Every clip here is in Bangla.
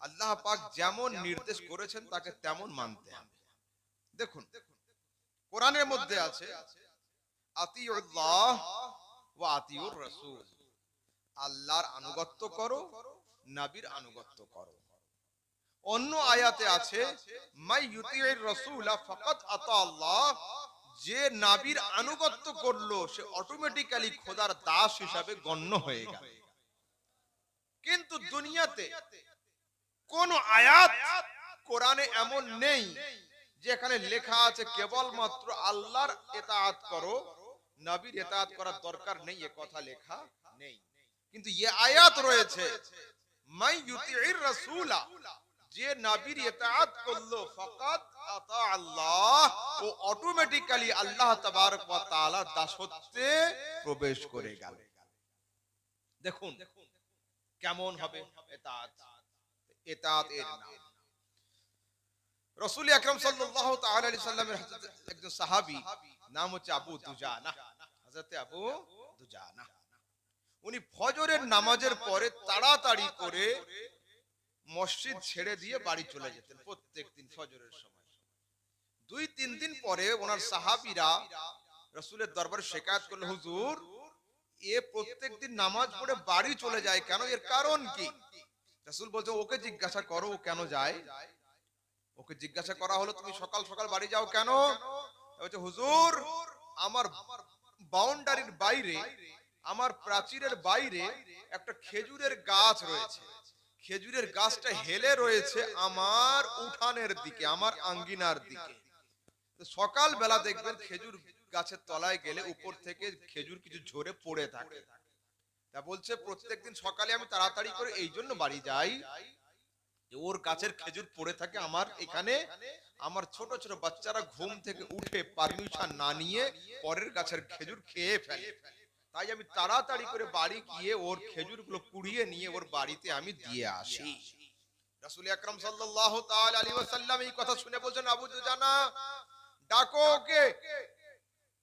আল্লাহ পাক যেমন নির্দেশ করেছেন তাকে তেমন মানতে হবে। দেখুন কোরআনের মধ্যে আছে আতিউল্লাহ ওয়া আতিউর রাসূল, আল্লাহর আনুগত্য করো, নবীর আনুগত্য করো। অন্য আয়াতে আছে মাই ইউতিউর রাসূলা ফাকাদ আতা আল্লাহ, যে নবীর আনুগত্য করলো সে অটোমেটিক্যালি খোদার দাস হিসাবে গণ্য হয়ে গেল। কিন্তু দুনিয়াতে কোন আয়াত কোরআনে এমন নেই যেখানে লেখা আছে কেবলমাত্র আল্লাহর ইতাআত করো, নবীর ইতাআত করার দরকার নেই, এ কথা লেখা নেই। কিন্তু এই আয়াত রয়েছে মাই ইউতিউর রাসূলা, যে নবীর ইতাআত করলো ফাকাদ আতা আল্লাহ, ও অটোমেটিক্যালি আল্লাহ তাবারক ওয়া তাআলার দাসত্বে প্রবেশ করে গেল। দেখুন কেমন হবে ইতাআত, ইতাআত এর নাম। রাসূল আকরাম সাল্লাল্লাহু তাআলা আলাইহি সাল্লামের একজন সাহাবী নাম হচ্ছে আবু দুজানা, হযরত আবু দুজানা। উনি ফজরের নামাজের পরে তাড়াতাড়ি করে মসজিদ ছেড়ে দিয়ে বাড়ি চলে যেতেন প্রত্যেকদিন ফজরের সময়। 2-3 দিন পরে ওনার সাহাবীরা রাসূলের দরবারে শিকায়ত করলো, হুজুর এ প্রত্যেকদিন নামাজ পড়ে বাড়ি চলে যায় কেন, এর কারণ কি? রাসূল বলছে ওকে জিজ্ঞাসা করো ও কেন যায়। ওকে জিজ্ঞাসা করা হলো তুমি সকাল সকাল বাড়ি যাও কেন? বলছে হুজুর আমার বাউন্ডারির বাইরে, আমার প্রাচীরের বাইরে একটা খেজুরের গাছ রয়েছে, খেজুরের গাছটা হেলে রয়েছে আমার উঠানের দিকে, আমার আঙ্গিনার দিকে। তো সকাল বেলা দেখবেন খেজুর গাছের তলায় গেলে উপর থেকে খেজুর কিছু ঝরে পড়ে থাকে। তা বলছে প্রত্যেকদিন সকালে আমি তাড়াতাড়ি করে এই জন্য বাড়ি যাই, ওর গাছের খেজুর পড়ে থাকে আমার এখানে, আমার ছোট ছোট বাচ্চারা ঘুম থেকে উঠে পারমিশন না নিয়ে পরের গাছের খেজুর খেয়ে ফেলে, তাই আমি তাড়াতাড়ি করে বাড়ি গিয়ে ওর খেজুরগুলো কুড়িয়ে নিয়ে ওর বাড়িতে আমি দিয়ে আসি। রাসূল আকরাম সাল্লাল্লাহু তাআলা আলাইহি ওয়াসাল্লাম এই কথা শুনে বলছেন আবু দুজানা ডাকো ওকে।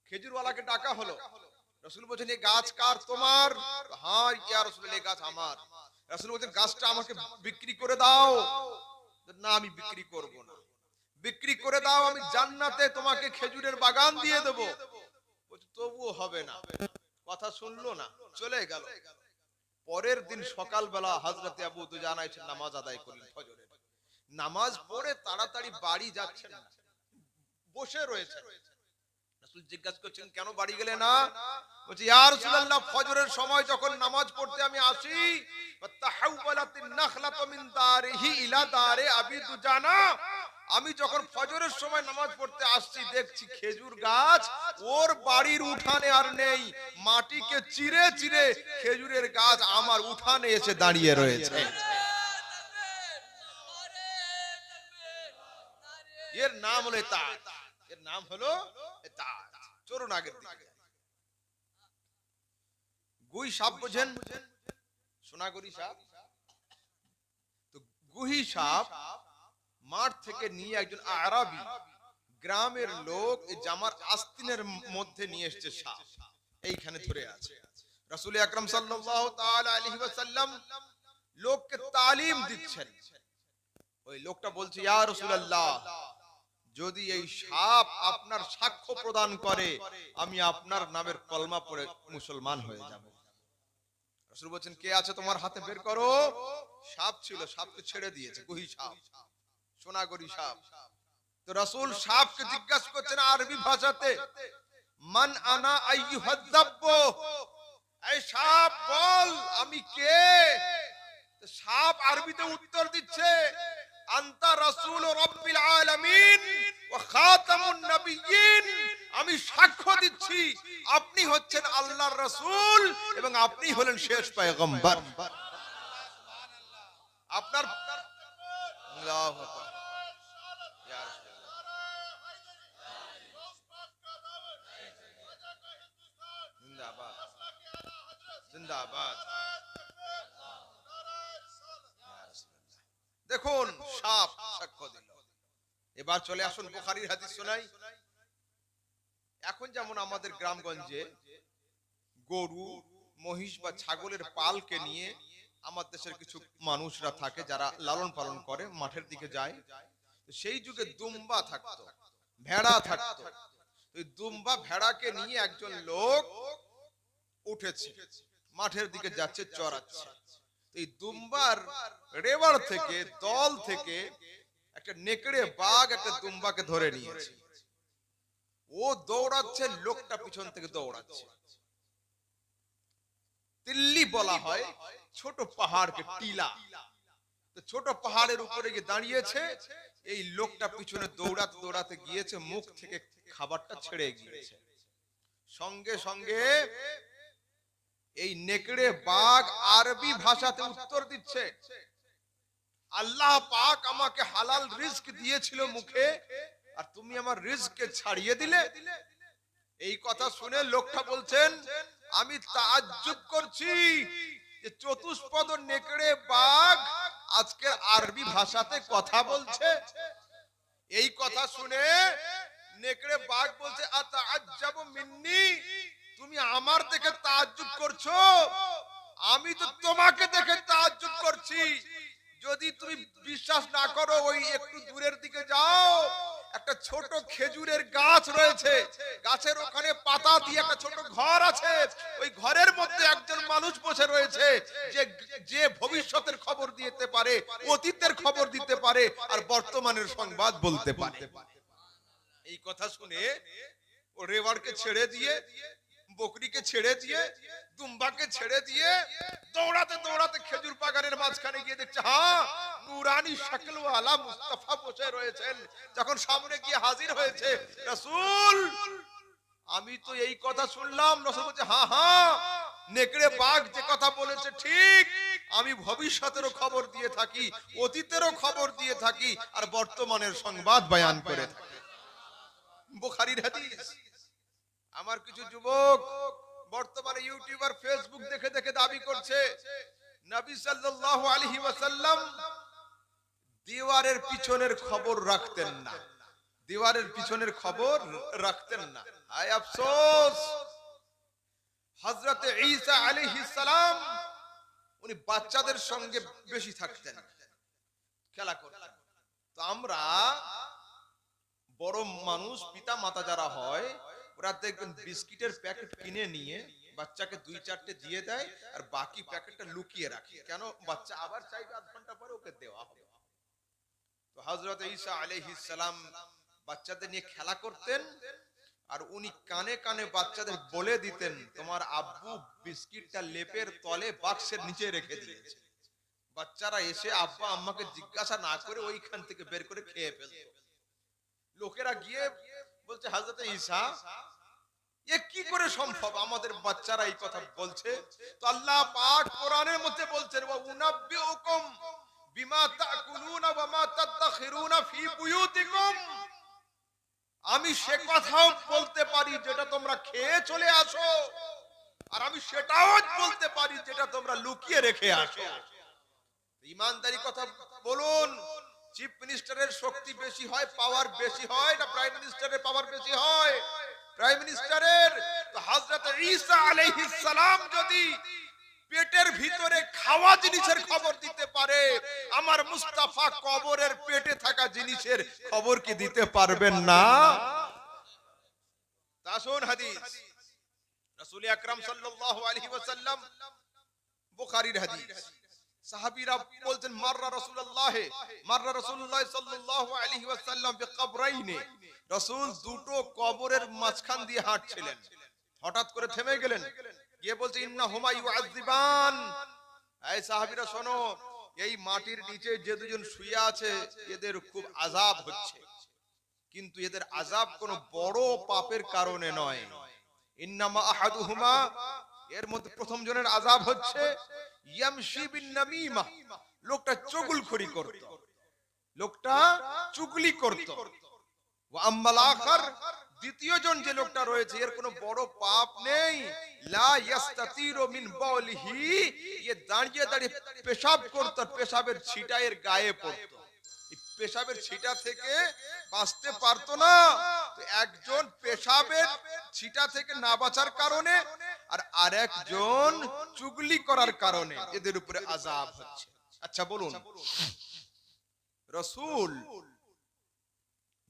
খেজুরওয়ালাকে ডাকা হলো। রাসূল বলছেন এই গাছ কার, তোমার? হ্যাঁ ইয়া রাসূলুল্লাহ এই গাছ আমার। রাসূল বলছেন গাছটা আমাকে বিক্রি করে দাও। না আমি বিক্রি করব না। বিক্রি করে দাও, আমি জান্নাতে তোমাকে খেজুরের বাগান দিয়ে দেব। বলছে তবুও হবে না। কথা শুনলো না, চলে গেল। পরের দিন সকালবেলা হযরতে আবু দুজানা এসে নামাজ আদায় করলেন ফজরের। নামাজ পড়ে তাড়াতাড়ি বাড়ি যাচ্ছেন না, বসে রয়েছেন। রাসূল জিজ্ঞাসা করছেন কেন বাড়ি গেলে না? বলছে ইয়া রাসূলুল্লাহ ফজরের সময় যখন নামাজ পড়তে আমি আসি, তাহাওয়ালাতিন নাখলাতু মিন দারিহি ইলা দারে আবি দুজানা, আমি যখন ফজরের সময় নামাজ পড়তে আসছি দেখছি খেজুর গাছ ওর বাড়ির উঠানে আর নেই, মাটিকে চিরে চিরে খেজুরের গাছ আমার উঠানে এসে দাঁড়িয়ে রয়েছে। এর নাম হলো ইতাআত, এর নাম হলো ইতাআত। চলুন আগের দিকে। গুই সাপ বোঝেন, সোনাগরি সাপ। তো গুহি সাপ মাঠ থেকে নিয়ে একজন আরাবী গ্রামের লোক এই জামার আস্তিনের মধ্যে নিয়ে এসেছে সাপ, এইখানে ধরে আছে। রাসূল আকরাম সাল্লাল্লাহু তাআলা আলাইহি ওয়াসাল্লাম লোককে তালিম দিচ্ছেন। ওই লোকটা বলছে ইয়া রাসূলুল্লাহ যদি এই সাপ আপনার সাক্ষ্য প্রদান করে আমি আপনার নামের কলমা পড়ে মুসলমান হয়ে যাব। রাসূল বলেন কে আছে তোমার হাতে, বের করো। সাপ ছিল, সাপকে ছেড়ে দিয়েছে, গুহি সাপ, সোনাগরি সাপ। তো রাসূল সাপকে জিজ্ঞাসা করছেন আরবি ভাষাতে মান আনা আইয়ুহাদ দাব্ব, এই সাপ বল আমি কে? তো সাপ আরবিতে উত্তর দিচ্ছে আনতা রাসূল রাব্বিল আলামিন ওয়া খাতামুন নবিয়্যিন, আমি সাক্ষ্য দিচ্ছি আপনি হচ্ছেন আল্লাহর রাসূল এবং আপনি হলেন শেষ পয়গম্বর। আপনার আল্লাহু আকবার ইয়া রাসূলুল্লাহ, জিন্দাবাদ জিন্দাবাদ। দেখুন সাপ সাক্ষ্য দিল। এবার চলে আসুন বুখারীর হাদিস শোনাই। এখন যেমন আমাদের গ্রামগঞ্জে গরু, মহিষ বা ছাগলের পালকে নিয়ে আমার দেশের কিছু মানুষরা থাকে যারা লালন পালন করে, মাঠের দিকে যায়। সেই যুগে দুম্বা থাকতো, ভেড়া থাকতো। ওই দুম্বা ভেড়াকে নিয়ে একজন লোক উঠেছে, মাঠের দিকে যাচ্ছে, চড়াচ্ছে। এই দুম্বার রেওয়ার থেকে, দল থেকে একটা নেকড়ে বাঘ একটা দুম্বাকে ধরে নিয়েছে। ও দৌড়াচ্ছে, লোকটা পিছন থেকে দৌড়াচ্ছে। দিল্লি বলা হয় ছোট পাহাড়কে টিলা, তো ছোট পাহাড়ের উপরে গিয়ে দাঁড়িয়েছে। এই লোকটা পিছনে দৌড়াতে দৌড়াতে গিয়েছে, মুখ থেকে খাবারটা ছেড়ে গিয়েছে। সঙ্গে সঙ্গে এই নেকড়ে বাঘ আরবি ভাষাতে উত্তর দিচ্ছে, আল্লাহ পাক আমাকে হালাল রিজক দিয়েছিল মুখে, আর তুমি আমার রিজককে ছাড়িয়ে দিলে। এই কথা শুনে লোকটা বলছেন, আমি তাজ্জুব করছি যে চতুষ্পদ নেকড়ে বাঘ আজকে আরবি ভাষাতে কথা বলছে। এই কথা শুনে নেকড়ে বাঘ বলছে, আতাআজ্জাবু মিন্নি, তুমি আমার দেখে তাজ্জুব করছো, আমি তো তোমাকে দেখে তাজ্জুব করছি। যদি তুমি বিশ্বাস না করো, ওই একটু দূরের দিকে যাও, একটা ছোট খেজুরের গাছ রয়েছে, গাছের ওখানে পাতা দিয়ে একটা ছোট ঘর আছে। ওই ঘরের মধ্যে একজন মানুষ বসে রয়েছে, যে ভবিষ্যতের খবর দিতে পারে, অতীতের খবর দিতে পারে, আর বর্তমানের সংবাদ বলতে পারে। এই কথা শুনে ও রেওয়ারকে ছেড়ে দিয়ে, বকরিকে ছেড়ে দিয়ে, দুম্বাকে ছেড়ে দিয়ে দৌড়াতে দৌড়াতে খেজুর বাগানের মাঝখানে গিয়ে দেখছে, হ্যাঁ, নুরানি শাকলওয়ালা মুস্তাফা বসে রয়েছেন। যখন সামনে গিয়ে হাজির হয়েছে, রাসূল, আমি তো এই কথা শুনলাম। রাসূল বলছে, হ্যাঁ হ্যাঁ, নেকড়ে বাঘ যে কথা বলেছে ঠিক, আমি ভবিষ্যতেরও খবর দিয়ে থাকি, অতীতেরও খবর দিয়ে থাকি, আর বর্তমানের সংবাদ বয়ান করে থাকি। বুখারীর হাদিস। আমার কিছু যুবক বর্তমানে ইউটিউবার, ফেসবুক দেখে দেখে দাবি করছে নবী সাল্লাল্লাহু আলাইহি ওয়াসাল্লাম দেওয়ারের পিছনের খবর রাখতেন না, দেওয়ারের পিছনের খবর রাখতেন না। আয় আফসোস, হযরত ঈসা আলাইহিস সালাম উনি বাচ্চাদের সঙ্গে বেশি থাকতেন, খেলা করতেন। তো আমরা বড় মানুষ, পিতা মাতা যারা হয়, ওরা দেখবেন বিস্কিটের প্যাকেট কিনে নিয়ে বাচ্চাকে 2-4টে দিয়ে দেয়, আর বাকি প্যাকেটটা লুকিয়ে রাখে। কেন? বাচ্চা আবার চাইবে আধ ঘন্টা পরে, ওকে দেওয়া হবে। তো হযরত ঈসা আলাইহিস সালাম বাচ্চাদের নিয়ে খেলা করতেন, আর উনি কানে কানে বাচ্চাদের বলে দিতেন, তোমার আব্বু বিস্কিটটা লেপের তলে বাক্সের নিচে রেখে দিয়েছে। বাচ্চারা এসে আব্বা আম্মাকে জিজ্ঞাসা না করে ওইখান থেকে বের করে খেয়ে ফেলত। লোকেরা গিয়ে বলছে, হযরত ঈসা, এ কি করে সম্ভব? আমাদের বাচ্চারা এই কথা বলছে। তো আল্লাহ পাক কোরআনের মধ্যে বলছেন, ওয়া উনাব্বিউকুম বিমা তাকুলুনা ওয়া মা তাদাখিরুনা ফি বুয়ুতিকুম, আমি সে কথাও বলতে পারি যেটা তোমরা খেয়ে চলে আসো, আর আমি সেটাও বলতে পারি যেটা তোমরা লুকিয়ে রেখে আসো। ইমানদারি কথা বলুন, চিফ মিনিস্টারের শক্তি বেশি হয়, পাওয়ার বেশি হয়, না প্রাইম মিনিস্টারের পাওয়ার বেশি হয়? প্রাইম মিনিস্টারের। তো হযরত ঈসা আলাইহিস সালাম যদি পেটের ভিতরে খাওয়া জিনিসের খবর দিতে পারে, আমার মুস্তাফা কবরের পেটে থাকা জিনিসের খবর কি দিতে পারবেন না? তাসুন হাদিস, রাসূল আকরাম সাল্লাল্লাহু আলাইহি ওয়াসাল্লাম, বুখারীর হাদিস। সাহাবীরা বলছেন, মাররা রাসূলুল্লাহ সাল্লাল্লাহু আলাইহি ওয়াসাল্লাম বিকবরাইনি, রাসূল দুটো কবরের মাঝখান দিয়ে হাঁটছিলেন, হঠাৎ করে থেমে গেলেন, গিয়ে বলছে, ইন্নাহুমা ইউআযিবান, এই সাহাবীরা শোনো, এই মাটির নিচে যে দুজন শুয়ে আছে এদের খুব আযাব হচ্ছে, কিন্তু এদের আযাব কোনো বড় পাপের কারণে নয়। ইন্নামা আহাদুহুমা, এর মধ্যে প্রথম জনের আযাব হচ্ছে ইয়ামশি বিন নামিমা, লোকটা চুগলখড়ি করত, লোকটা চুগলি করত। ওয়া আম্মাল আখার, দ্বিতীয় জন যে লোকটা রয়েছে, এর কোনো বড় পাপ নেই, লা ইয়াস্তাতিরু মিন বাউলিহি, এ দাঁড়িয়ে দাঁড়িয়ে পেশাব করত, পেশাবের ছিটা এর গায়ে পড়তো, এই পেশাবের ছিটা থেকে বাঁচতে পারতো না। তো একজন পেশাবের ছিটা থেকে না বাঁচার কারণে আর আরেকজন চুগলি করার কারণে এদের উপরে আযাব হচ্ছে। আচ্ছা বলুন, রাসূল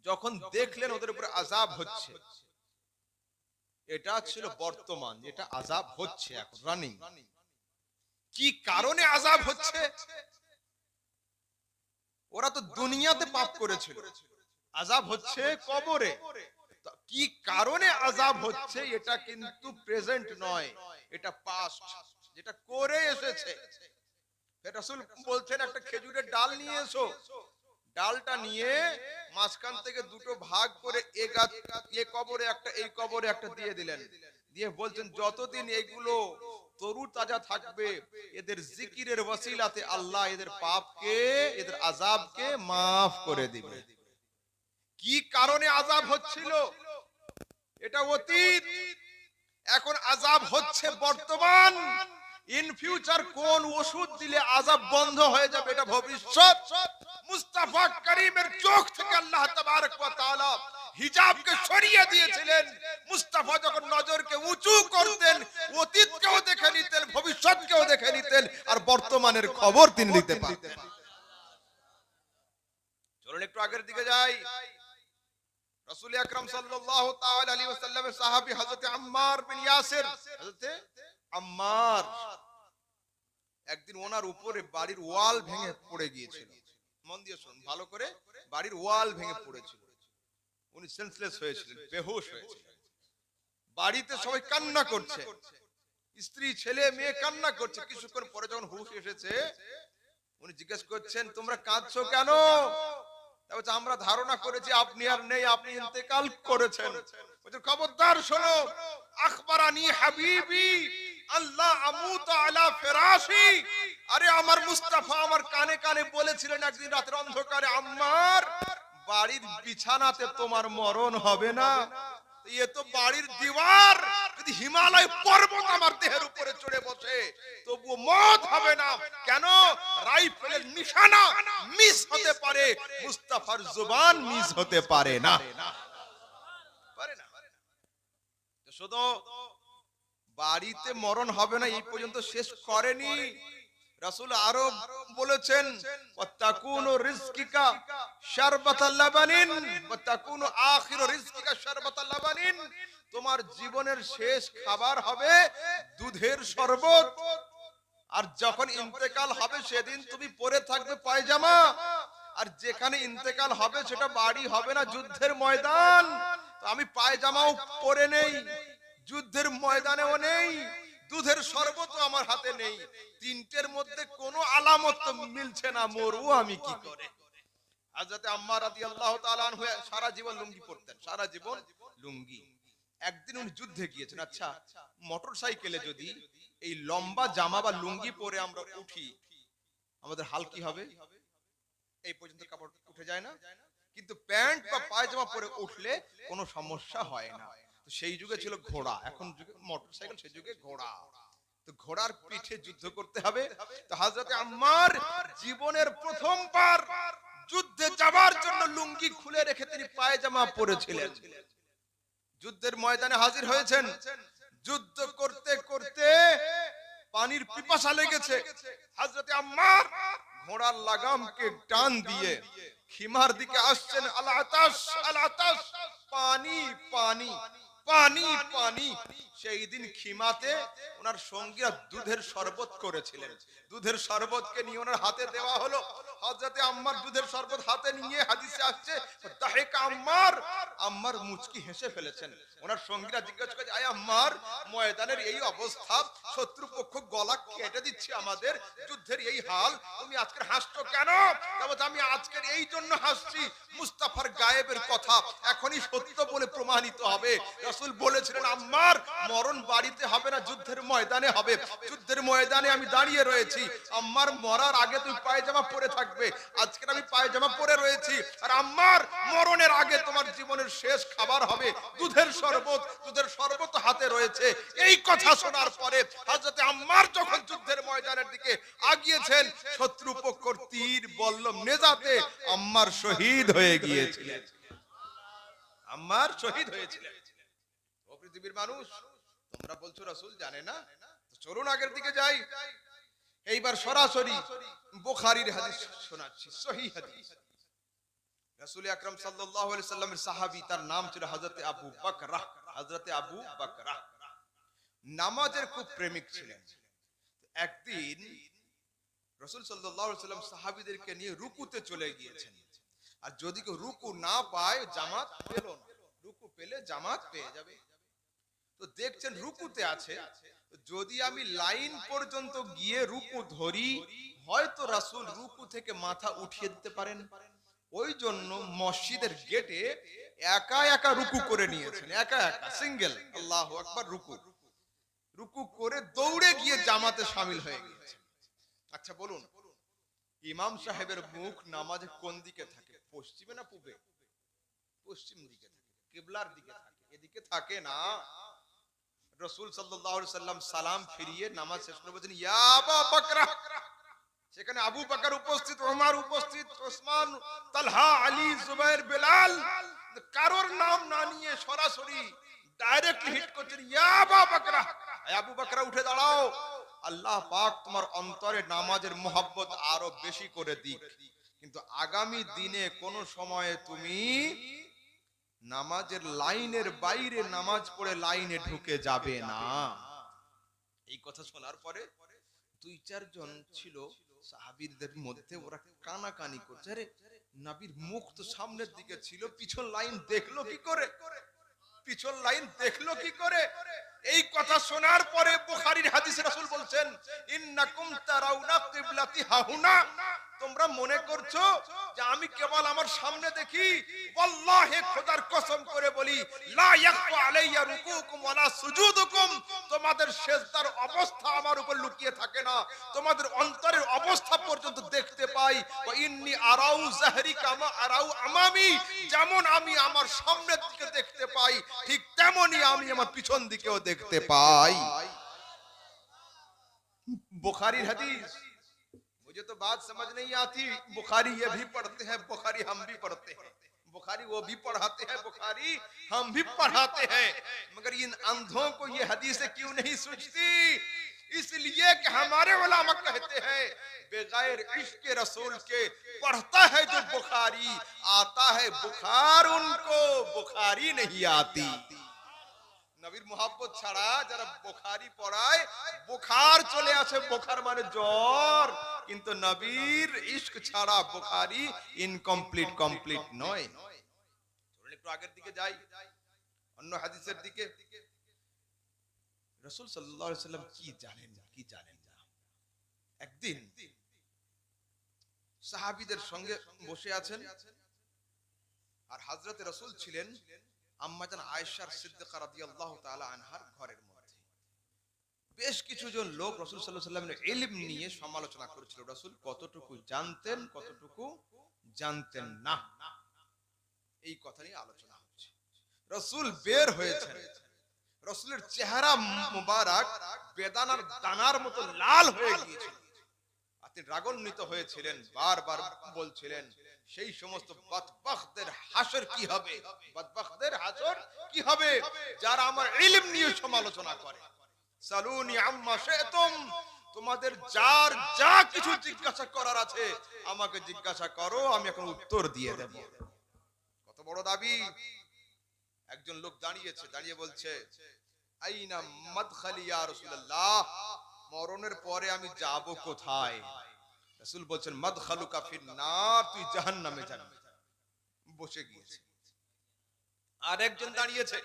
যখন দেখলেন ওদের উপরে আযাব হচ্ছে, এটা ছিল বর্তমান, এটা আযাব হচ্ছে এখন রানিং। কি কারণে আযাব হচ্ছে? ওরা তো দুনিয়াতে পাপ করেছিল, আযাব হচ্ছে কবরে। কি কারণে আযাব হচ্ছে এটা কিন্তু প্রেজেন্ট নয়, এটা পাস্ট, যেটা করে এসেছে। রাসূল বলছেন একটা খেজুরের ডাল নিয়ে এসো, ডালটা নিয়ে মাঝখান থেকে দুটো ভাগ করে এ কবরে একটা এই কবরে একটা দিয়ে দিলেন, দিয়ে বলছেন যতদিন এগুলো তরু তাজা থাকবে এদের জিকিরের ওসিলাতে আল্লাহ এদের পাপকে এদের আযাবকে মাফ করে দিবে। কি কারণে আযাব হচ্ছিল? এটা অতীত, এখন আযাব হচ্ছে বর্তমান। ইন ফিউচার কোন ওষুধ দিলে আযাব বন্ধ হয়ে যাবে এটা ভবিষ্যৎ। মুস্তাফা করিমের চোখ থেকে আল্লাহ তাবারক ওয়া তাআলা হিজাবকে সরিয়ে দিয়েছিলেন। মুস্তাফা যখন নজরকে উঁচু করতেন, অতীতকেও দেখে নিতেন, ভবিষ্যৎকেও দেখে নিতেন, আর বর্তমানের খবর তিনি নিতে পারতেন। চলুন একটু আগের দিকে যাই। রাসূল আকরাম সাল্লাল্লাহু তাআলা আলাইহি ওয়াসাল্লামের সাহাবী হযরত আম্মার বিন ইয়াসির, হযরত আম্মার, একদিন ওনার উপরে বাড়ির ওয়াল ভেঙে পড়ে গিয়েছিল। মন দিয়ে শুনুন ভালো করে, বাড়ির ওয়াল ভেঙে পড়েছিল, উনি সেন্সলেস হয়েছিলেন, বেহুশ হয়েছিলেন। বাড়িতে সবাই কান্না করছে, স্ত্রী ছেলে মেয়ে কান্না করছে। কিছুক্ষণ পরে যখন হুঁশ এসেছে, উনি জিজ্ঞেস করছেন তোমরা কাঁদছো কেন? আমরা ধারণা করেছি আপনি আর নেই, আপনি ইন্তেকাল করেছেন। খবরদার শোনো, আখবরানি হাবিবি আল্লাহ আমুত আলা ফিরাশি, আরে আমার মুস্তাফা আমার কানে কানে বলেছিলেন একদিন রাতের অন্ধকারে, আম্মার বাড়ির বিছানাতে তোমার মরণ হবে না। এ তো বাড়ির দিওয়ার, যদি হিমালয় পর্বত আমার দেহের উপরে চড়ে বসে তবুও মত হবে না। কেন? রাইফেলের নিশানা মিস হতে পারে, মুস্তাফার জবান মিস হতে পারে না। শুধু বাড়িতে মরণ হবে না এই পর্যন্ত শেষ করেনি, রাসূল আরো বলেছেন ওয়াতাকুনু রিজকিকা শারবাতাল লাবানিন ওয়াতাকুনু আখিরু রিজকিকা শারবাতাল লাবানিন, তোমার জীবনের শেষ খাবার হবে দুধের শরবত। আর যখন ইন্তেকাল হবে সেদিন তুমি পরে থাকবে পায়জামা, আর যেখানে ইন্তেকাল হবে সেটা বাড়ি হবে না, যুদ্ধের ময়দান। তো আমি পায়জামাও পরে নেই, যুদ্ধের ময়দানেও নেই, দুধের শরবত আমার হাতে নেই, তিনটের মধ্যে কোনো আলামত তো মিলছে না, মরবো আমি কি করে? হযরত আম্মার রাদিয়াল্লাহু তাআলা আনহু সারা জীবন লুঙ্গি পরতেন, সারা জীবন লুঙ্গি। একদিন উনি যুদ্ধে গিয়েছেন। আচ্ছা, মোটরসাইকেলে যদি এই লম্বা জামা বা লুঙ্গি পরে আমরা উঠি, আমাদের হাল কি হবে? এই পর্যন্ত কাপড় উঠে যায় না, কিন্তু প্যান্ট বা পায়জামা পরে উঠলে কোনো সমস্যা হয় না। তো সেই যুগে ছিল ঘোড়া, এখন যুগে মোটরসাইকেল, সেই যুগে ঘোড়া। তো ঘোড়ার পিঠে যুদ্ধ করতে হবে। তো হযরত আম্মার জীবনের প্রথমবার যুদ্ধে যাবার জন্য লুঙ্গি খুলে রেখে তিনি পায়জামা পরেছিলেন। যুদ্ধের ময়দানে হাজির হয়েছেন, যুদ্ধ করতে করতে পানির পিপাসা লেগেছে। হযরত আম্মার ঘোড়ার লাগামকে টান দিয়ে খিমার দিকে আসছেন, আল আতাশ আল আতাশ, পানি পানি পানি পানি। সেই দিন খিমাতে ওনার সঙ্গীরা দুধের শরবত করেছিলেন, দুধের শরবতকে নিয়ে ওনার হাতে দেওয়া হলো। হযরতে আম্মার দুধের শরবত হাতে নিয়ে হাদিসে আসছে দাহিক আম্মার, আম্মার মুচকি হেসে ফেলেছেন। ওনার সঙ্গীরা জিজ্ঞাসা করছে আয় আম্মার, ময়দানের এই অবস্থা, শত্রুপক্ষ গলা কেটে দিচ্ছে আমাদের, যুদ্ধের এই হাল, তুমি আজকে হাসছো কেন? তবে আমি আজকের এই জন্য হাসছি, মুস্তাফার গায়েবের কথা এখনই সত্য বলে প্রমাণিত হবে। রাসূল বলেছিলেন আম্মার মরণ বাড়িতে হবে না, যুদ্ধের ময়দানে হবে। যুদ্ধের ময়দানে আমি দাঁড়িয়ে রয়েছি, আম্মার মরার আগে তুমি পায়জামা পরে থাকবে, আজকে আমি পায়জামা পরে রয়েছি, আর আম্মার মরণের আগে তোমার জীবনের শেষ খাবার হবে দুধের শরবত, দুধের শরবত হাতে রয়েছে। এই কথা শোনার পরে হযরতে আম্মার যখন যুদ্ধের ময়দানের দিকে আগিয়েছেন, শত্রুপক্ষের তীর বল্লম নেজাতে আম্মার শহীদ হয়ে গিয়েছিলেন, আম্মার শহীদ হয়েছিলেন। ও পৃথিবীর মানুষ, তোমরা বলছো রাসূল জানে না, তো চলুন আগের দিকে যাই। এইবার সরাসরি বুখারীর হাদিস শোনাচ্ছি, সহিহ হাদিস। রাসূল আকরাম সাল্লাল্লাহু আলাইহি সাল্লামের সাহাবী, তার নাম ছিল হযরতে আবু বকরা। হযরতে আবু বকরা নামাজের খুব প্রেমিক ছিলেন। একদিন রাসূল সাল্লাল্লাহু আলাইহি সাল্লাম সাহাবীদেরকে নিয়ে রুকুতে চলে গিয়েছেন। আর যদি কেউ রুকু না পায়, জামাত পেল না, রুকু পেলে জামাত পেয়ে যাবে। তো দেখছেন রুকুতে আছে, যদি আমি লাইন পর্যন্ত গিয়ে রুকু ধরি, হয়তো রাসূল রুকু থেকে মাথা উঠিয়ে দিতে পারেন। ওই জন্য মসজিদের গেটে একা একা রুকু করে নিয়েছেন, একা একা সিঙ্গেল, আল্লাহু আকবার, রুকু রুকু করে দৌড়ে গিয়ে জামাতে শামিল হয়ে গিয়েছে। আচ্ছা বলুন, ইমাম সাহেবের মুখ নামাজে কোন দিকে থাকে? পশ্চিমে না পূবে? পশ্চিম দিকে থাকে, কিবলার দিকে থাকে, এদিকে থাকে না। রাসূল সাল্লাল্লাহু আলাইহি সাল্লাম সালাম ফিরিয়ে নামাজ শেষ করে বলেন, ইয়া আবু বকরা। সেখানে আবু বকর উপস্থিত, ওমর উপস্থিত, ওসমান, তালহা, আলী, জুবাইর, বেলাল, কারোর নাম না নিয়ে সরাসরি ডাইরেক্টলি হিট করছেন, ইয়া আবু বকরা, আবু বকরা উঠে দাঁড়াও। আল্লাহ পাক তোমার অন্তরে নামাজের মোহাব্বত আরো বেশি করে দিক, কিন্তু আগামী দিনে কোন সময়ে তুমি নামাজের লাইনের বাইরে নামাজ পড়ে লাইনে ঢুকে যাবে না। এই কথা শোনার পরে দুই চারজন ছিল সাহাবীদের মধ্যে, ওরা কানাকানি করছে, আরে নবীর মুখ তো সামনের দিকে ছিল, পিছন লাইন দেখলো কি করে? পিছন লাইন দেখলো কি করে? এই কথা শোনার পরে বুখারীর হাদিসে রাসূল বলছেন, ইন্নাকুম তারাউনা কিবলাতি হাহুনা, তোমরা মনে করছো যে আমি কেবল আমার সামনে দেখি। ওয়াল্লাহি খোদার কসম করে বলি, লা ইয়াখফা আলাইয়া রুকুকুম ওয়ালা সুজুদুকুম, তোমাদের সিজদার অবস্থা আমার উপর লুকিয়ে থাকে না, তোমাদের অন্তরের অবস্থা পর্যন্ত দেখতে পাই। ওয়া ইন্নী আরাউ যাহরি কামা আরাউ আমামি, যেমন আমি আমার সামনের দিকে দেখতে পাই, ঠিক তেমনি আমি আমার পিছন দিকেও দেখতে পাই। बुखारी हदीस। मुझे तो बात समझ नहीं आती, बुखारी ये भी पढ़ते हैं, बुखारी हम भी पढ़ते हैं, बुखारी वो भी पढ़ाते हैं, बुखारी हम भी पढ़ाते हैं, मगर इन अंधों को ये हदीसें क्यों नहीं सूझती? इसलिए कि हमारे उलमा कहते हैं, बगैर इश्क रसूल के पढ़ता है जो बुखारी, आता है बुखार उनको, बुखारी नहीं आती। নবীর মোহাব্বত ছাড়া যারা বুখারী পড়ায়, বুখার চলে আসে, বুখার মানে জ্বর, কিন্তু নবীর ইশক ছাড়া বুখারী ইনকমপ্লিট, কমপ্লিট নয়। চলুন একটু আগের দিকে যাই, অন্য হাদিসের দিকে। রাসূল সাল্লাল্লাহু আলাইহি সাল্লাম কি জানেন কি জানেন না, একদিন সাহাবীদের সঙ্গে বসে আছেন, আর হযরতে রাসূল ছিলেন আম্মাজান আয়েশা সিদ্দিকা রাদিয়াল্লাহু তাআলা আনহার ঘরের মধ্যে। বেশ কিছু জন লোক রাসূল সাল্লাল্লাহু আলাইহি ওয়াসাল্লামের ইলম নিয়ে সমালোচনা করেছিল, রাসূল কতটুকু জানতেন, কতটুকু জানতেন না, এই কথা নিয়ে আলোচনা হচ্ছে। রাসূল বের হয়েছেন, রাসূলের চেহারা মুবারক বেদানার দানার মতো লাল হয়ে গিয়েছিল, তিনি রাগান্বিত হয়েছিলেন, বারবার বলছিলেন, সেই সমস্ত বদবখতদের হাসর কি হবে, বদবখতদের হাসর কি হবে যারা আমার ইলম নিয়ে সমালোচনা করে। সালুনি আম্মা শাইতুম, তোমাদের যার যা কিছু জিজ্ঞাসা করার আছে আমাকে জিজ্ঞাসা করো, আমি এখন উত্তর দিয়ে দেব। কত বড় দাবি! একজন লোক দাঁড়িয়েছে, দাঁড়িয়ে বলছে, আইনা মাদখালি ইয়া রাসূলুল্লাহ, মরণের পরে আমি যাব কোথায়? রাসূল বলেন, মাদখালুকা ফিন নার, তুই জাহান্নামে যাবি। বসে গিয়েছে। আর একজন দাঁড়িয়েছে,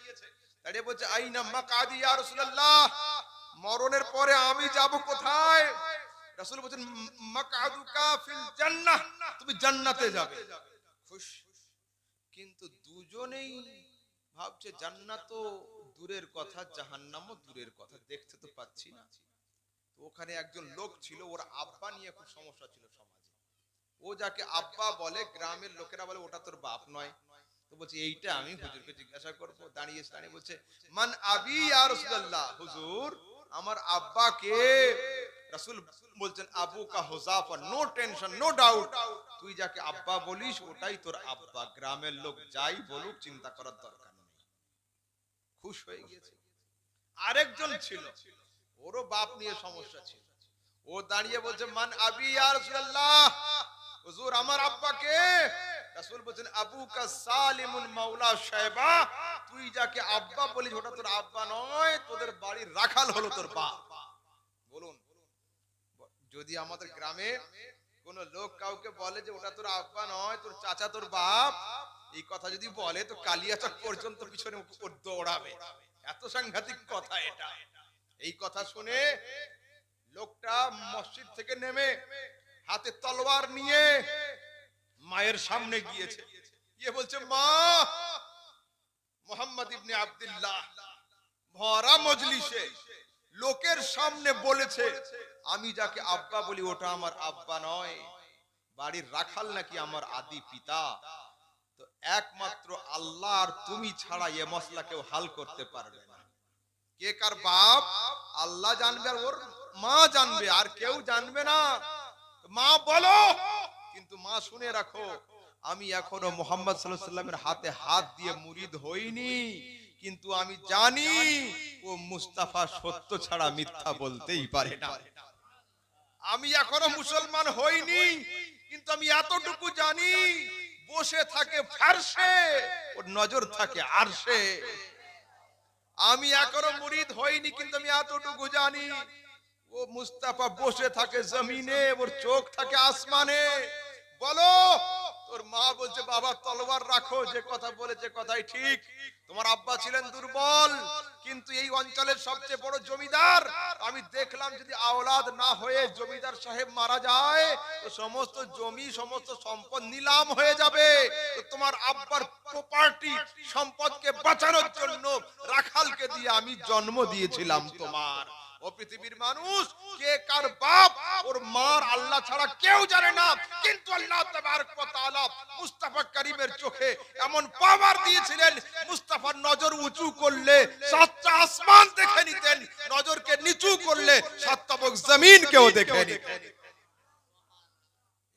দাঁড়িয়ে বলছে, আইনা মাকাদি ইয়া রাসূলুল্লাহ, মরণের পরে আমি যাব কোথায়? রাসূল বলেন, মাকাদুকা ফিল জান্নাহ, তুমি জান্নাতে যাবে। খুশ। কিন্তু দুজনেই ভাবছে জান্নাত তো দূরের কথা, জাহান্নামও দূরের কথা, দেখতে তো পাচ্ছি না। তো ওখানে একজন লোক ছিল, ওর আব্বা নিয়ে খুব সমস্যা ছিল সমাজে। ও যাকে আব্বা বলে, গ্রামের লোকেরা বলে ওটা তোর বাপ নয়। তো বলছে এইটা আমি হুজুরকে জিজ্ঞাসা করব। দাঁড়িয়ে বলছে, মান আবি ইয়া রাসূলুল্লাহ, হুজুর আমার আব্বা কে? রাসূল বলছেন, আবু কা হুযাফা, নো টেনশন, নো ডাউট, তুই যাকে আব্বা বলিস ওটাই তোর আব্বা, গ্রামের লোক যাই বলুক চিন্তা করার দরকার নেই। খুশ হয়ে গিয়েছে। আরেকজন ছিল, ওরও বাপ নিয়ে সমস্যা ছিল। ও দাঁড়িয়ে বলছে, মান আবি ইয়া রাসূলুল্লাহ, হুজুর আমার আব্বাকে। রাসূল বলেন, আবুকা সালিমুন মাওলা শায়বা, তুই যাকে আব্বা বলিস ওটা তোর আব্বা নয়, তোদের বাড়ির রাখাল হলো তোর বাপ। বলুন, যদি আমাদের গ্রামে কোন লোক কাউকে বলে যে ওটা তোর আব্বা নয়, তোর চাচা তোর বাপ, এই কথা যদি বলে তো কালিয়াচক পর্যন্ত পিছনে দৌড়াবে। এত সাংঘাতিক কথা এটা। এই কথা শুনে লোকটা মসজিদ থেকে নেমে হাতে তলোয়ার নিয়ে মায়ের সামনে গিয়েছে, গিয়ে বলছে, মা, মুহাম্মদ ইবনে আব্দুল্লাহ ভরা মজলিসে লোকের সামনে বলেছে আমি যাকে আব্বা বলি ওটা আমার আব্বা নয়, বাড়ির রাখাল নাকি আমার আদি পিতা। তো একমাত্র আল্লাহ আর তুমি ছাড়া এ মসলা কেউ হাল করতে পারবে না। কে কার বাপ আল্লাহ জানবে, আর ওর মা জানবে, আর কেউ জানবে না। মা বলো, কিন্তু মা শুনে রাখো, আমি এখনো মুহাম্মদ সাল্লাল্লাহু আলাইহি ওয়াসাল্লামের হাতে হাত দিয়ে মুরিদ হইনি, কিন্তু আমি জানি ও মুস্তাফা সত্য ছাড়া মিথ্যা বলতেই পারে না। আমি এখনো মুসলমান হইনি, কিন্তু আমি এতটুকু জানি বসে থাকে ফারশে, ওর নজর থাকে আরশে। আমি এখনো মুরিদ হইনি, কিন্তু আমি এতটুকু জানি ও মুস্তাফা বসে থাকে জমিনে, ওর চোখ থাকে আসমানে। বলো, তোর মা বলছে, বাবা তলোয়ার রাখো, যে কথা বলেছে কথাই ঠিক। তোমার আব্বা ছিলেন দুর্বল, কিন্তু এই অঞ্চলের সবচেয়ে বড় জমিদার। আমি দেখলাম যদি আওলাদ না হয়ে জমিদার সাহেব মারা যায় তো সমস্ত জমি সমস্ত সম্পদ নিলাম হয়ে যাবে। তো তোমার আব্বার প্রপার্টি সম্পদকে বাঁচানোর জন্য রাখালকে দিয়ে আমি জন্ম দিয়েছিলাম তোমার। ও পৃথিবীর মানুষ, কে কার বাপ ওর মার আল্লাহ ছাড়া কেউ জানে না, কিন্তু আল্লাহ তাবারক ওয়া তাআলা মুস্তাফা করিমের চোখে এমন পাওয়ার দিয়েছিলেন, মুস্তাফার নজর উঁচু করলে সাতটা আসমান দেখে নিতেন, নজরকে নিচু করলে সাতটা জমিনকেও দেখে নিতেন।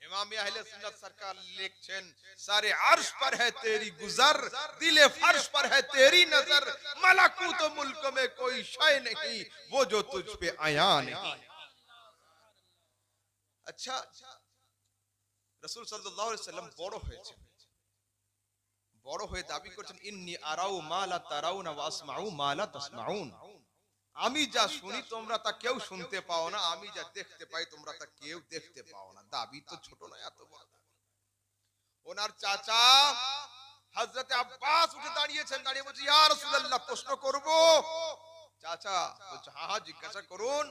इमाम अहले सुन्नत सरकार लिखছেন, सारे अर्श पर है तेरी गुजर, दिले फर्श पर है तेरी नजर, मलकूत मुल्क में कोई शय नहीं वो जो तुझ पे आया नहीं। अच्छा, রাসূল সাল্লাল্লাহু আলাইহি ওয়াসাল্লাম বড় হয়েছেন, বড় হয়ে দাবি করছেন, ইন্নী আরাউ মা লা তারাউনা ওয়া আসমাউ মা লা তাসমাউন, আমি যা শুনি তোমরা তা কেউ শুনতে পাও না, আমি যা দেখতে পাই তোমরা তা কেউ দেখতে পাও না। দাবি তো ছোট নয়, এত বড়। ওনার চাচা হযরত আব্বাস উঠে দাঁড়িয়েছেন, দাঁড়িয়ে বলছে, ইয়া রাসূলুল্লাহ, প্রশ্ন করব। চাচা বলছে, হ্যাঁ হ্যাঁ জিজ্ঞাসা করুন।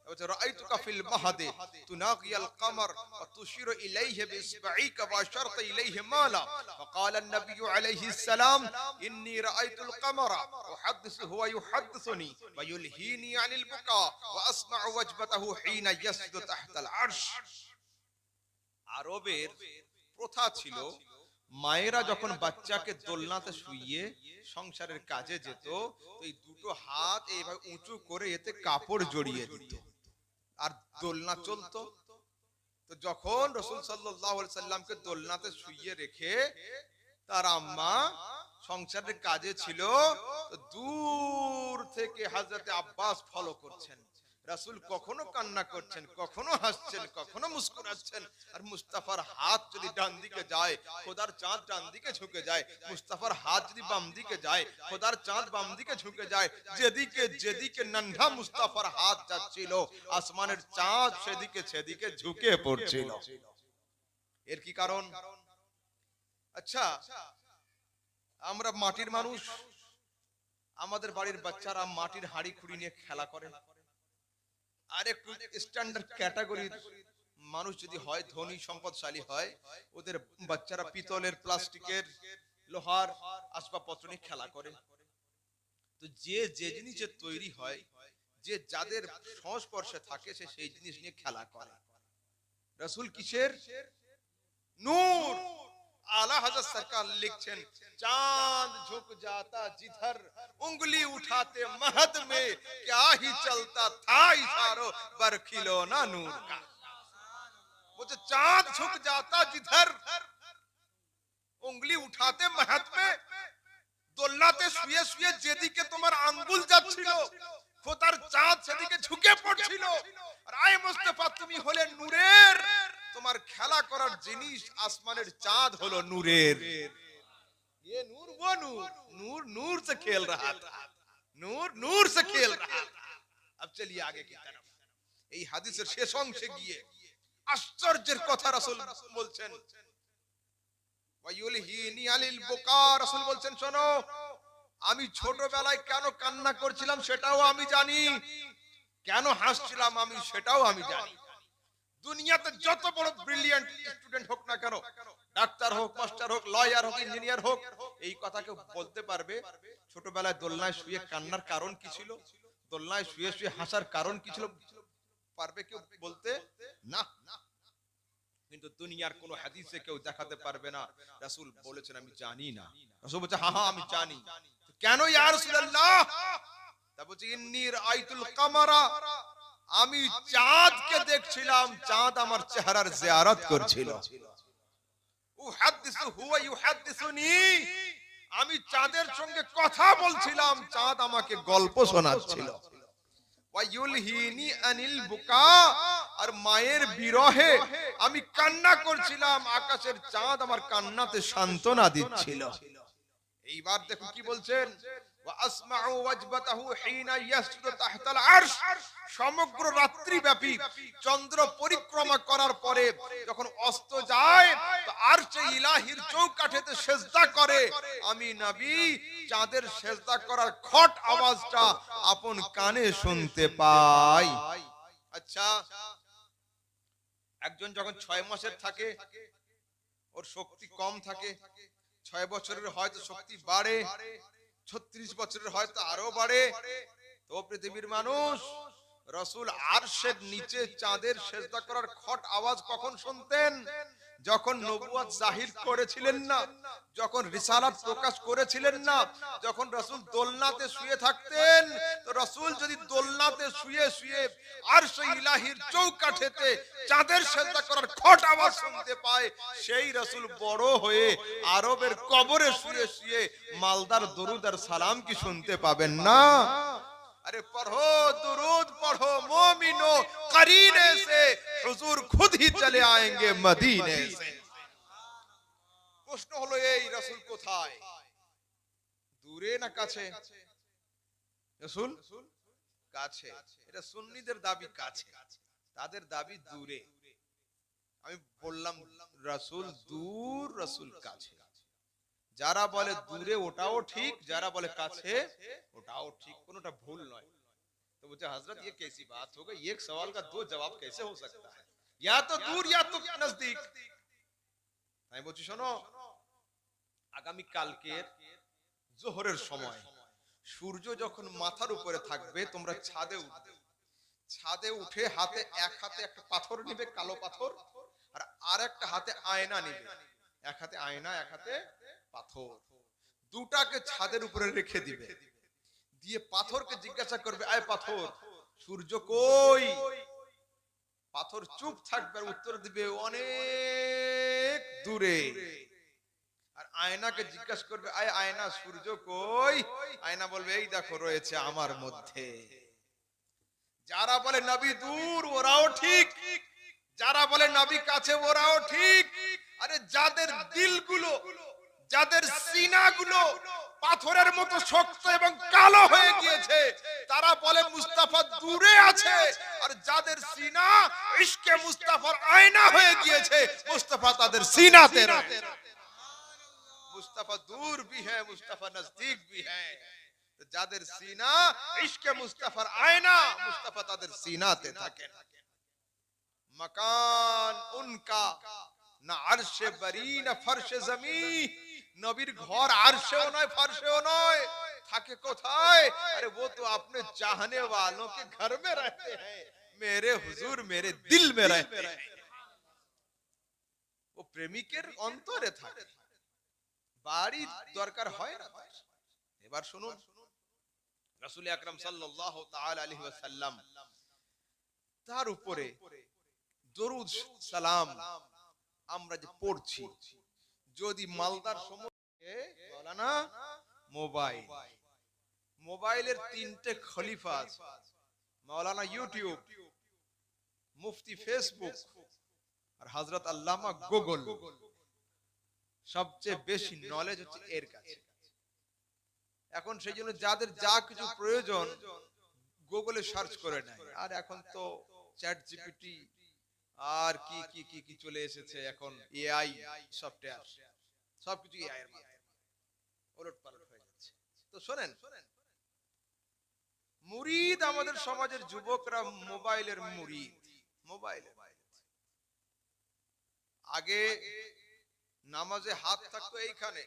বলছে, রাআইতুকা ফিল মাহদি তুনাকিয়াল কমর ওয়া তুশিরু ইলাইহি বিইসবাইকা ওয়া আশারতা ইলাইহি মালা ফাকাল আন-নবী আলাইহিস সালাম ইন্নী রাআইতুল কমরা উহাদ্দিসুহু ওয়া ইউহাদ্দিসুনি ওয়া ইউলহিনি আনিল বুকা ওয়া আসমাউ ওয়াজবাতাহু হিনা ইয়াসজুদু তাহতাল আরশ। আরবের প্রথা ছিল, মায়েরা যখন বাচ্চাকে দোলনাতে শুইয়ে সংসারের কাজে যেত, তো এই দুটো হাত এইভাবে উঁচু করে এতে কাপড় জড়িয়ে দিত আর দোলনা চলতো। তো যখন রাসূল সাল্লাল্লাহু আলাইহি সাল্লামকে দোলনাতে শুইয়ে রেখে তার আম্মা সংসারের কাজে ছিল, তো দূর থেকে হযরত আব্বাস ফলো করছেন। রাসূল কখনো কান্না করছেন, কখনো হাসছেন, কখনো মুস্কুরাচ্ছেন, আর মুস্তাফার হাত যদি ডান দিকে যায় খোদার চাঁদ ডান দিকে ঝুঁকে যায়, মুস্তাফার হাত যদি বাম দিকে যায় খোদার চাঁদ বাম দিকে ঝুঁকে যায়। যেদিকে যেদিকে নন্হা মুস্তাফার হাত যাচ্ছিল আসমানের চাঁদ সেদিকে সেদিকে ঝুঁকে পড়ছিল। এর কি কারণ? আচ্ছা, আমরা মাটির মানুষ, আমাদের বাড়ির বাচ্চারা মাটির হাঁড়ি খুঁড়ি নিয়ে খেলা করে। আর একটু স্ট্যান্ডার্ড ক্যাটাগরির মানুষ যদি হয়, ধনী সম্পদশালী হয়, ওদের বাচ্চারা পিতলের, প্লাস্টিকের, লোহার আসবাবপত্র নিয়ে খেলা করে। তো যে যে জিনিসে তৈরি হয়, যে যাদের সংস্পর্শে থাকে সে সেই জিনিস নিয়ে খেলা করে। রাসূল কিসের? নূর। आला हजरत सरकार लिखছেন, चांद झुक जाता जिधर उंगली उठाते महद में क्या ही चलता था इशारों पर खिलौना नूर का। वो जो चांद झुक जाता जिधर उंगली उठाते महद में, दोलनाते শুয়ে শুয়ে যেদিকে তোমার আঙ্গুল যাচ্ছিল খোদার চাঁদ সেদিকে ঝুঁকে পড়ছিল। আর আয় মুস্তাফা তুমি হলে নূরের, তোমার খেলা করার জিনিস আসমানের চাঁদ হলো নূরের। ये नूर वो नूर, नूर नूर से खेल रहा था, नूर नूर से खेल रहा था। अब चलिए आगे की तरफ। এই হাদিসের শেষ অংশে গিয়ে আশ্চর্যের কথা রাসূল বলছেন, ওয়ায়ুলহিনি আলিল বুকা, রাসূল বলছেন শোনো আমি ছোটবেলায় কেন কান্না করছিলাম সেটাও আমি জানি, কেন হাসছিলাম আমি সেটাও আমি জানি। দুনিয়াতে যত বড় ব্রিলিয়ান্ট স্টুডেন্ট হোক না কেন, ডাক্তার হোক, মাস্টার হোক, লয়ার হোক, ইঞ্জিনিয়ার হোক, এই কথা কেউ বলতে পারবে ছোটবেলায় দোলনায় শুয়ে কান্নার কারণ কি ছিল, দোলনায় শুয়ে শুয়ে হাসার কারণ কি ছিল, পারবে কেউ বলতে? না। কিন্তু দুনিয়ার কোন হাদিসে কেউ দেখাতে পারবে না রাসূল বলেছেন আমি জানি না। রাসূল বলছে হ্যাঁ হ্যাঁ আমি জানি। কেন ইয়া রাসূলুল্লাহ? তা বলছে ইন্নী রাআইতুল কামারা, আমি চাঁদকে দেখছিলাম, চাঁদ আমার চেহারার জিয়ারত করছিল। উহাদ্দিসু হুয়া ইউহাদ্দিসুনি, আমি চাঁদের সঙ্গে কথা বলছিলাম, চাঁদ আমাকে গল্প শোনাচ্ছিল। ওয়ায়ুলহিনি আনিল বুকা, আর মায়ের বিরহে আমি কান্না করছিলাম, আকাশের চাঁদ আমার কান্নাতে সান্ত্বনা দিচ্ছিল। এইবার দেখুন কি বলছেন, ওয়া আসমাউ ওয়াজবাতাহু হিনা ইয়াসজুদু তাহতাল আরশ, সমগ্র রাত্রি ব্যাপী চন্দ্র পরিক্রমা করার পরে যখন অস্ত যায় তো আরশে ইলাহির চৌকাঠেতে সিজদা করে, আমি নবী চাঁদের সিজদা করার খট আওয়াজটা আপন কানে শুনতে পাই। আচ্ছা, একজন যখন 6 মাসের থাকে ওর শক্তি কম থাকে, 6 বছরের হয়তো শক্তি বাড়ে, 36 বছরের হয়তো আরো বাড়ে। তো পৃথিবীর মানুষ রাসূল আরশের নিচে চাঁদের সিজদা করার খট আওয়াজ কখন শুনতেন? যখন নবুয়ত জাহির করেছিলেন না, যখন রিসালাত প্রকাশ করেছিলেন না, যখন রাসূল দোলনাতে শুয়ে থাকতেন, তো রাসূল যদি দোলনাতে শুয়ে শুয়ে আরশে ইলাহির চৌকাঠেতে চাঁদের সিজদা করার খট আওয়াজ শুনতে পায়, সেই রাসূল বড় হয়ে আরবের কবরে শুয়ে শুয়ে মালদার দরুদ আর সালাম কি শুনতে পাবেন না? अरे पढ़ो दुरूद पढ़ो मोमिनो, करीने से हुजूर खुद ही चले आएंगे मदीने से। প্রশ্ন হলো এই রাসূল কোথায়, দূরে না কাছে? রাসূল কাছে। এটা সুন্নিদের দাবি কাছে, তাদের দাবি দূরে। আমি বললাম রাসূল দূর, রাসূল কাছে। যারা বলে দূরে ওটাও ঠিক, যারা বলে কাছে ওটাও ঠিক, কোনটা ভুল নয়। तो बोलते हजरत ये कैसी बात हो गई, एक सवाल का दो जवाब कैसे हो सकता है, या तो दूर या तो नजदीक। আমি বলছি শোনো, আগামী কালকের জোহরের সময় সূর্য যখন মাথার উপরে থাকবে তোমরা ছাদে উঠবে, ছাদে উঠে হাতে এক হাতে একটা পাথর নিবে, কালো পাথর, আর আরেকটা হাতে আয়না নিবে, এক হাতে আয়না এক হাতে পাথর, দুটাকে ছাদের উপরে রেখে দিবে, দিয়ে পাথরকে জিজ্ঞাসা করবে আয় পাথর সূর্য কই? পাথর চুপ থাকবে আর উত্তর দিবে অনেক দূরে। আর আয়নাকে জিজ্ঞাসা করবে আয় আয়না সূর্য কই? আয়না বলবে এই দেখো রয়েছে আমার মধ্যে। যারা বলে নবী দূর ওরাও ঠিক, যারা বলে নবী কাছে ওরাও ঠিক। আরে যাদের দিলগুলো, যাদের সিনাগুলো পাথরের মতো শক্ত এবং কালো হয়ে গিয়েছে তারা বলে মুস্তাফা দূরে আছে, আর যাদের সিনা ইশকে মুস্তাফার আয়না হয়ে গিয়েছে মুস্তাফা তাদের সিনাতে রয়েছে। মুস্তাফা দূর भी है, মুস্তাফা नजदीक भी है। তো যাদের সিনা ইশকে মুস্তাফার আয়না, মুস্তাফা তাদের সিনাতে থাকেন। মাকান উনকা না আরশে বরি না ফরশে জমি, নবীর ঘর আরশেও নয় ফরশেও নয়, থাকে কোথায়? अरे वो तो अपने चाहने वालों के घर में रहते हैं, मेरे हुजूर मेरे दिल में रहते हैं। वो প্রেমিকের অন্তরে থাকে, বাড়ি দরকার হয় না। এবার শুনুন রাসূল আকরাম সাল্লাল্লাহু তাআলা আলাইহি ওয়াসাল্লাম তার উপরে দরুদ সালাম আমরা যে পড়ছি, যদি মালদার সময়ে মাওলানা মোবাইল, মোবাইলের তিনটে খলিফা আছে, মাওলানা ইউটিউব, মুফতি ফেসবুক, আর হযরত আল্লামা গুগল। সবচেয়ে বেশি নলেজ হচ্ছে এর কাছে। এখন সেই জন্য যাদের যা কিছু প্রয়োজন গুগলে সার্চ করে নেয়। আর এখন তো চ্যাট জিপিটি আর কি কি কি কি চলে এসেছে, এখন এআই সফটওয়্যার, সবকিছু এআই এর মাধ্যমে ওলটপালট হয়ে যাচ্ছে। তো শোনেন, মুরিদ আমাদের সমাজের যুবকরা মোবাইলের মুরিদ। মোবাইলের আগে নামাজে হাত থাকতো এইখানে,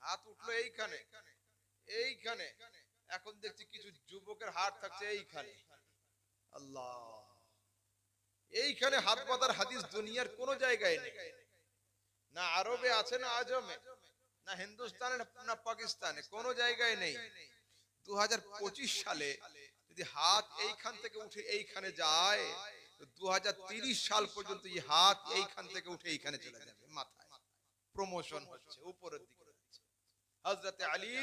হাত উঠলো এইখানে এইখানে, এখন দেখছি কিছু যুবকের হাত থাকছে এইখানে। আল্লাহ, এইখানে হাত বাঁধার হাদিস দুনিয়ার কোন জায়গায় নেই, না আরবে আছে, না আজমে, না হিন্দুস্তানে, না পাকিস্তানে, কোন জায়গায় নেই। 2025 সালে যদি হাত এইখান থেকে উঠে এইখানে যায়, তো 2030 সাল পর্যন্ত এই হাত এইখান থেকে উঠে এইখানে চলে যাবে, মাথায় প্রমোশন হচ্ছে, উপরের দিকে হচ্ছে। হযরত আলী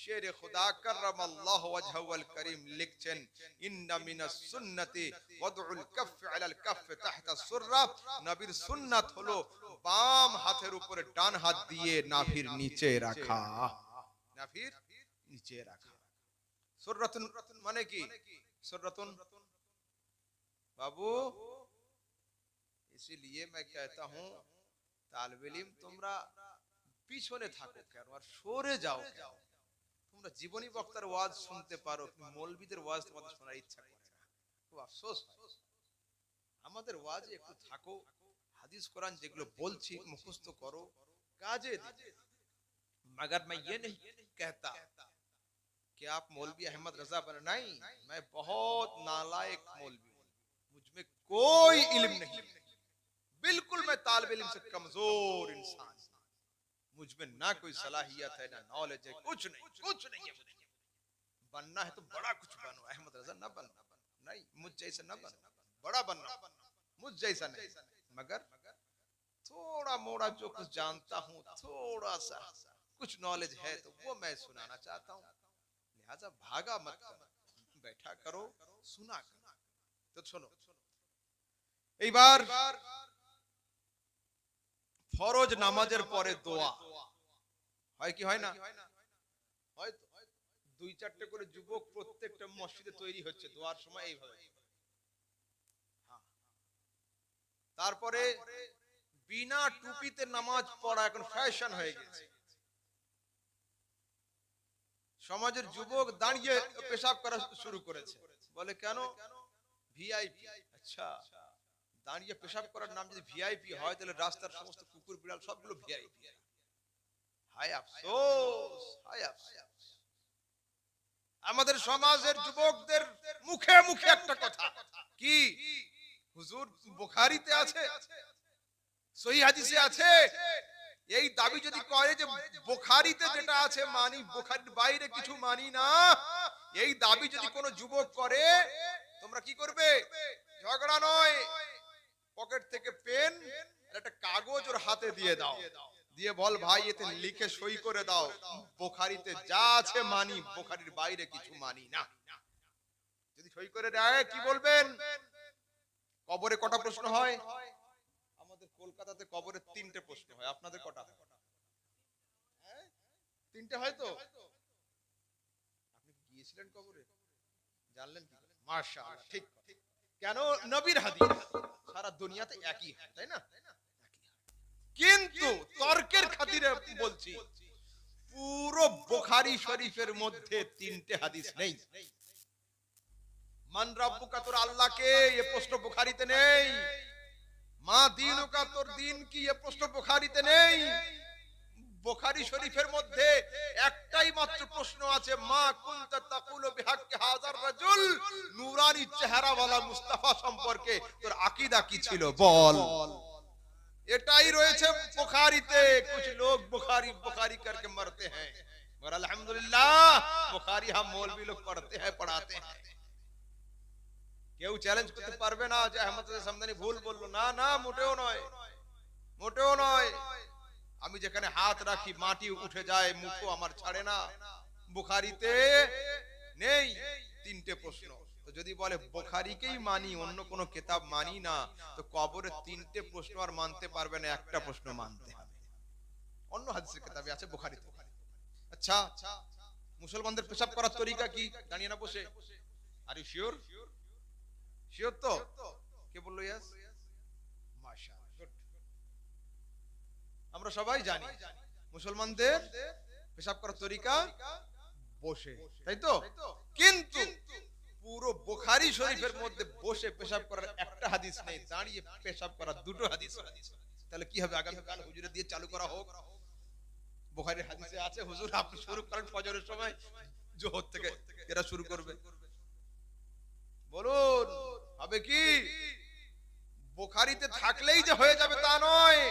শেরে খুদা কাররামাল্লাহু ওয়াজহুল করিম লিখছেন, ইন্না মিনাস সুন্নতি ওয়াদউল কাফ আলাল কাফ তাহতা সুররা। নবীর সুন্নাত হলো বাম হাতের উপরে ডান হাত দিয়ে নাভির নিচে রাখা, নাভির নিচে রাখা। সুররাতুন মানে কি? সুররাতুন बाबू, इसीलिए मैं कहता हूँ तालिब इल्म তোমরা পিছনে থাকো কেন আর সরে যাও কেন? তোমরা জীবনী বক্তার ওয়াজ শুনতে পারো, মৌলবীদের ওয়াজ তোমাদের শোনার ইচ্ছা করে না। খুব আফসোস হয়। আমাদের ওয়াজে একটু থাকো, হাদিস কোরআন যেগুলো বলছি মুখস্থ করো, কাজে দিবে। मगर मैं ये नहीं कहता कि आप मौलवी अहमद रजा बने, नहीं, मैं बहुत नालायक मौलवी हूं, मुझमें कोई इल्म नहीं, बिल्कुल मैं तालिब इल्म से कमजोर इंसान, मुझमें ना कोई सलाहियत है, ना नॉलेज है, कुछ नहीं है। मुझे बनना है तो बड़ा कुछ बनो, अहमद रजा ना बनना, नहीं, मुझ जैसा ना बनो, बड़ा बनना, मुझ जैसा नहीं, मगर थोड़ा मोड़ा जो कुछ जानता हूँ, थोड़ा सा कुछ नॉलेज है तो वो मैं सुनाना चाहता हूँ। लिहाजा भागा मत करो, बैठा करो, सुना करो। तो सुनो, एक बार ফরজ নামাজের পরে দোয়া হয় কি হয় না? হয় তো। দুই চারটে করে যুবক প্রত্যেকটা মসজিদে তৈরি হচ্ছে দোয়ার সময় এইভাবে। তারপরে বিনা টুপিতে নামাজ পড়া এখন ফ্যাশন হয়ে গেছে। সমাজের যুবক দাঁড়িয়ে পেশাব করা শুরু করেছে, বলে কেন? ভিআইপি। আচ্ছা, দাঁড়িয়ে পেশাব করার নাম যদি ভিআইপি হয়, তাহলে রাস্তার সমস্ত কুকুর বিড়াল সবগুলো ভিআইপি। হায় আফসোস, হায় আফসোস। আমাদের সমাজের যুবকদের মুখে মুখে একটা কথা, কি হুজুর বুখারীতে আছে, সহিহ হাদিসে আছে, এই দাবি যদি করে যে বুখারীতে যেটা আছে মানি, বুখারীর বাইরে কিছু মানি না, এই দাবি যদি কোনো যুবক করে, তোমরা কি করবে? ঝগড়া নয়, পকেট থেকে পেন আর একটা কাগজ ওর হাতে দিয়ে দাও, দিয়ে বল ভাই এতে লিখে সই করে দাও, বুখারীতে যা আছে মানি, বুখারীর বাইরে কিছু মানি না। যদি সই করে দেয়, কি বলবেন? কবরে কটা প্রশ্ন হয়? আমাদের কলকাতাতে কবরে 3টে প্রশ্ন হয়, আপনাদের কটা? 3টে হয় তো? আপনি গিয়েছিলেন কবরে, জানলেন কি? মাশাআল্লাহ, ঠিক। কেন? নবীর হাদিস সারা দুনিয়াতে একই হয়, তাই না? কিন্তু তর্কের খাতিরে বলছি, পুরো বুখারী শরীফের মধ্যে 3টে হাদিস নেই। মান রাব্বুকা, তোর আল্লাহ কে, এই প্রশ্ন বুখারীতে নেই। মা দীনুকা, তোর দিন কি, এই প্রশ্ন বুখারীতে নেই। বুখারী শরীফের মধ্যে একটাই মাত্র প্রশ্ন আছে, মা কুনতা তাকুলু বিহাক্কি হাযার রাজুল, নূরানি চেহারাওয়ালা মুস্তাফা সম্পর্কে তোর আকীদা কি ছিল বল। এটাই রয়েছে বুখারীতে। कुछ लोग बुखारी बुखारी करके मरते हैं, मगर अल्हम्दुलिल्लाह बुखारी हम मौलवी लोग पढ़ते हैं, पढ़ाते हैं। কেউ চ্যালেঞ্জ করতে পারবে না যে আহমদ সামদানি ভুল বললো, না না, মোটেও নয়, মোটেও নয়। আমি আমি যেখানে হাত রাখি মাটি উঠে যায়, মুখও আমার ছাড়ে না। বুখারীতে নেই তিনটে প্রশ্ন। তো যদি বলে বুখারীকেই মানি, অন্য কোনো কিতাব মানি না, তো কবরে তিনটে প্রশ্ন আর মানতে পারবে না, একটা প্রশ্ন মানতে হবে। অন্য হাদিসের কিতাবে আছে, বুখারীতে। আচ্ছা, মুসলমানদের পেশাব করার তরিকা কি? দাঁড়িয়ে না বসে? Are you sure? শিওর তো? কে বললো ইয়েস? মাশাআল্লাহ, গুড। আমরা সবাই জানি মুসলমানদের পেশাব করার তরিকা বসে, তাই তো? কিন্তু পুরো বুখারী শরীফের মধ্যে বসে পেশাব করার একটা হাদিস নেই, দাঁড়িয়ে পেশাব করার দুটো হাদিস। তাহলে কি হবে? আগামীকাল হুজুরে দিয়ে চালু করা হোক। বুখারীর হাদিসে আছে হুজুর আপনি শুরু করেন ফজরের সময়, জোহর থেকে এরা শুরু করবে। বলুন হবে কি? বুখারীতে থাকলেই যে হয়ে যাবে তা নয়।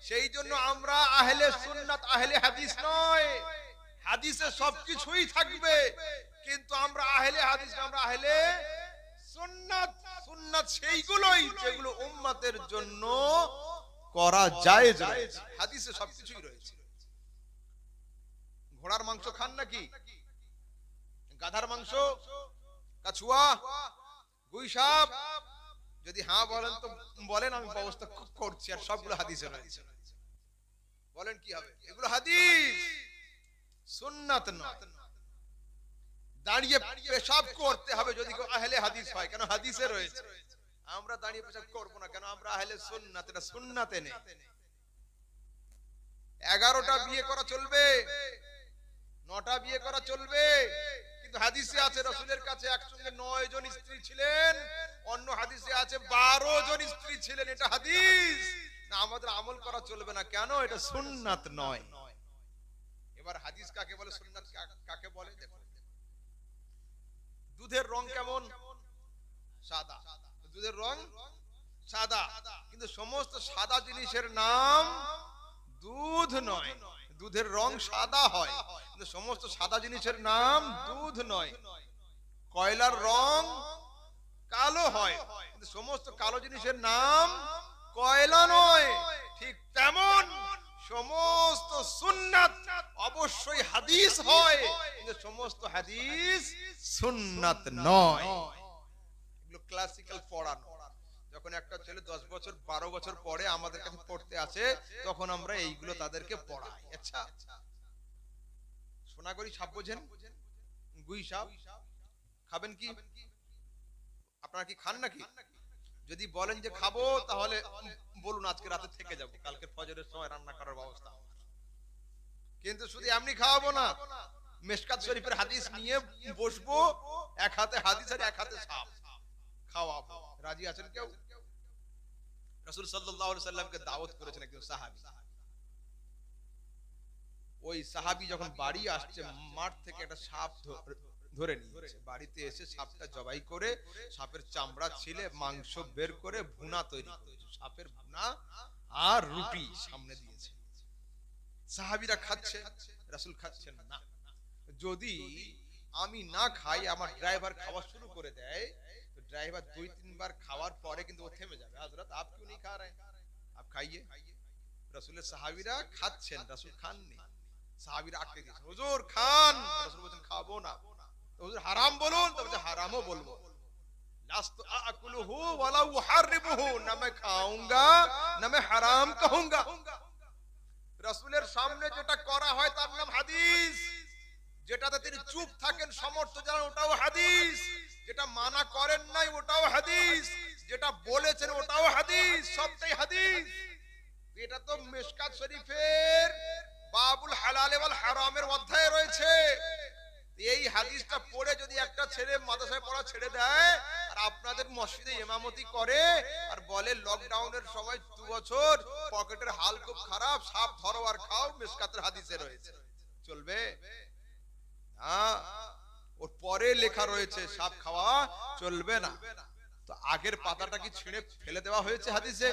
সেই জন্য আমরা আহলে সুন্নাত আহলে হাদিস নয়। হাদিসে সবকিছুই থাকবে, কিন্তু আমরা আহলে হাদিস না, আমরা আহলে সুন্নাত। সুন্নাত সেইগুলোই যেগুলো উম্মতের জন্য করা জায়েজ রয়েছে, হাদিসে সবকিছুই রয়েছে। ঘোড়ার মাংস খান নাকি? গাধার মাংস, কাছুয়া, গুইসাপ? যদি হ্যাঁ বলেন তো বলেন, আমি ব্যবস্থা করছি। আর সবগুলো হাদিসে রয়েছে। বলেন কি হবে? এগুলো হাদিস, সুন্নাত নয়। দাঁড়িয়ে পেশাব করতে হবে যদি কেউ আহলে হাদিস হয়, কেন হাদিসে রয়েছে। আমরা দাঁড়িয়ে পেশাব করব না, কেন আমরা আহলে সুন্নাত, এটা সুন্নাতে নেই। 11টা বিয়ে করা চলবে, 9টা বিয়ে করা চলবে, কিন্তু হাদিসে আছে রাসূলের কাছে একসঙ্গে 9 জন স্ত্রী ছিলেন, অন্য হাদিসে আছে 12 জন স্ত্রী ছিলেন। এটা হাদিস না, আমাদের আমল করা চলবে না, কেন? এটা সুন্নাত নয়। এবার হাদিস কাকে বলে, সুন্নাত কাকে বলে? দেখো, দুধের রং কেমন? সাদা। দুধের রং সাদা, কিন্তু সমস্ত সাদা জিনিসের নাম দুধ নয়। দুধের রং সাদা হয়, কিন্তু সমস্ত সাদা জিনিসের নাম দুধ নয়। কয়লার রং কালো হয়, কিন্তু সমস্ত কালো জিনিসের নাম কয়লা নয়। ঠিক তেমন সমস্ত সুন্নাত অবশ্যই হাদিস হয়, কিন্তু সমস্ত হাদিস সুন্নাত নয়। এগুলো ক্লাসিক্যাল পড়ানো। যখন একটা ছেলে 10 বছর 12 বছর পরে আমাদের কাছে পড়তে আসে, তখন আমরা এইগুলো তাদেরকে পড়াই। আচ্ছা, সোনাগরি সাপ বোঝেন? গুই সাপ খাবেন কি? আপনারা কি খান নাকি? যদি বলেন যে খাবো, তাহলে বলুন আজকে রাতে থেকে যাব, কালকে ফজরের সময় রান্না করার ব্যবস্থা। কিন্তু শুধু এমনি খাওয়াবো না, মিশকাত শরীফের হাদিস নিয়ে বসবো, এক হাতে হাদিস আর এক হাতে সাপ খাওয়াবো। রাজি আছেন কেউ? রাসূল সাল্লাল্লাহু আলাইহি সাল্লামকে দাওয়াত করেছেন একজন সাহাবী। ওই সাহাবী যখন বাড়ি আসছে, মাঠ থেকে একটা সাপ ধরে নিয়েছে। বাড়িতে এসে সাপটা জবাই করে সাপের চামড়া ছিলে মাংস বের করে ভুনা তৈরি করেছে। সাপের ভুনা আর রুটি সামনে দিয়েছে। সাহাবীরা খাচ্ছে, রাসূল খাচ্ছেন না। যদি আমি না খাই, আমার ড্রাইভার খাওয়া শুরু করে দেয়, তো ড্রাইভার 2-3 বার খাওয়ার পরে কিন্তু ও থেমে যাবে। হযরত আপ क्यों नहीं खा रहे हैं? आप खाइए। রাসূলের সাহাবীরা খাচ্ছেন, রাসূল খাননি। সাহাবীরা আটকে দিয়েছেন, হুজুর খান। রাসূল বলেন খাবো না। তো হুজুর হারাম বলুন, তো বলছে হারামও বলবো। লাস্তু আকুলুহু ওয়ালা উহারিমুহু, না मैं খাऊंगा না मैं হারাম कहूंगा। রাসূলের সামনে যেটা করা হয় তার নাম হাদিস। যেটাতে তিনি চুপ থাকেন, সমর্থ জানান, ওটাও হাদিস। যেটা মানা করেন নাই, ওটাও হাদিস। যেটা বলেছেন, ওটাও হাদিস। সবটাই হাদিস। এটা তো মিশকাত শরীফের বাবুল হালাল ওয়াল হারামের অধ্যায়ে রয়েছে। এই হাদিসটা পড়ে যদি একটা ছেলে মাদ্রাসায় পড়া ছেড়ে দেয় আর আপনাদের মসজিদে ইমামতি করে আর বলে লকডাউনের সময় 2 বছর পকেটের হাল খুব খারাপ, সাপ ধরো আর খাও, মিশকাতের হাদিসে রয়েছে, চলবে না? ওর পরে লেখা রয়েছে সাপ খাওয়া চলবে না। তো আগের পাতাটা কি ছিঁড়ে ফেলে দেওয়া হয়েছে হাদিসে?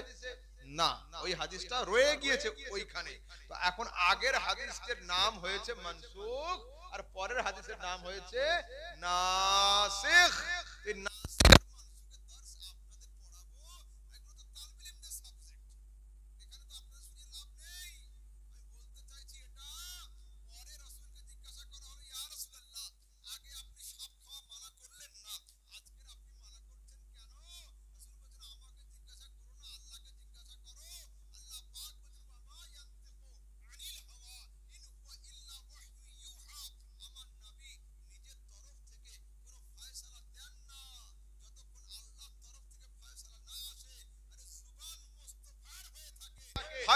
না, ওই হাদিসটা রয়ে গিয়েছে ওইখানে। তো এখন আগের হাদিসের নাম হয়েছে মানসুখ, আর পরের হাদিসের নাম হয়েছে নাসিখ।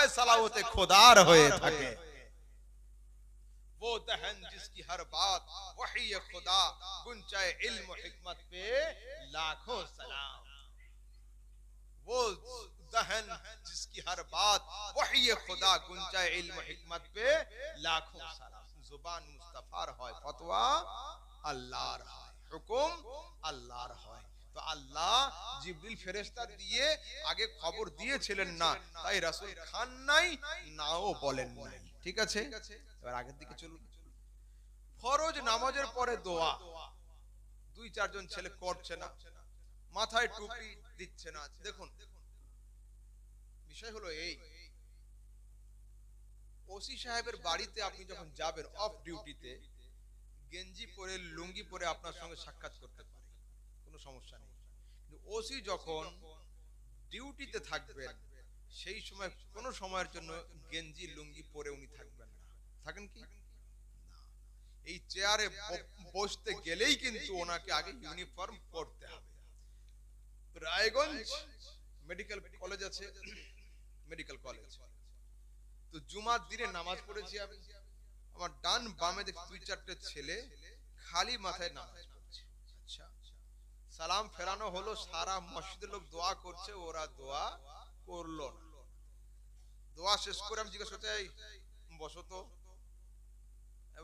फैसला होते खुदार होए থাকে वो दहन जिसकी हर बात वही खुदा गुंजाए इल्म हिकमत पे लाखों सलाम वो दहन जिसकी हर बात वही खुदा गुंजाए इल्म हिकमत पे लाखों सलाम जुबान मुस्तफार হয় ফতোয়া আল্লাহর হয় হুকুম আল্লাহর হয় তো আল্লাহ জিবরিল ফেরেশতা দিয়ে আগে খবর দিয়েছিলেন না তাই রাসূল খান নাই নাও বলেন নাই ঠিক আছে এবার আগের দিকে চলুন ফরজ নামাজের পরে দোয়া দুই চারজন ছেলে করছে না মাথায় টুপি দিচ্ছে না দেখুন বিষয় হলো এই ওসি সাহেবের বাড়িতে আপনি যখন যাবেন অফ ডিউটিতে গেঞ্জি পরে লুঙ্গি পরে আপনার সঙ্গে সাক্ষাৎ করতে পারে কোনো সমস্যা নেই কিন্তু ওসি যখন ডিউটিতে থাকবেন সেই সময় কোনো সময়ের জন্য গেঞ্জি লুঙ্গি পরে উনি থাকবেন না থাকেন কি না এই চেয়ারে বসতে গেলেই কিন্তু ওনাকে আগে ইউনিফর্ম পরতে হবে রায়গঞ্জ মেডিকেল কলেজ আছে মেডিকেল কলেজ তো জুমার দিনে নামাজ পড়েছি আমি আমার ডান বামে দেখি দুই চারটে ছেলে খালি মাথায় নামাজ পড়ছে আচ্ছা সালাম ফেরানো হলো সারা মসজিদের লোক দোয়া করছে ওরা দোয়া করলো না দোয়া শেষ করে আমি জিজ্ঞাসা করতে বসো তো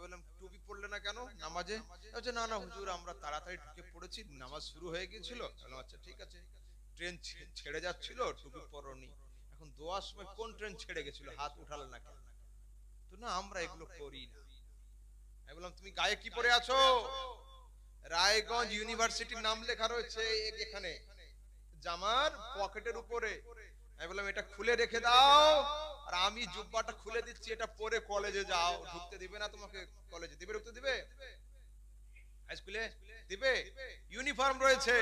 বললাম টুপি পড়লে না কেন নামাজে বলছে না না হুজুর আমরা তাড়াতাড়ি ঢুকে পড়েছি নামাজ শুরু হয়ে গিয়েছিল আচ্ছা ঠিক আছে ট্রেন ছেড়ে যাচ্ছিল টুপি পরনি এখন দোয়ার সময় কোন ট্রেন ছেড়ে গেছিল হাত উঠালে না কেন তো না আমরা এগুলো করি না আমি বললাম তুমি গায়ে কি পরে আছো রায়গঞ্জ ইউনিভার্সিটির নাম লেখা রয়েছে এখানে জামার পকেটের উপরে আমি বললাম এটা খুলে রেখে দাও আর আমি জুব্বাটা খুলে দিচ্ছি এটা পরে কলেজে যাও ঢুকতে দিবে না তোমাকে কলেজে দিবে ঢুকতে দিবে হাই স্কুলে দিবে ইউনিফর্ম রয়েছে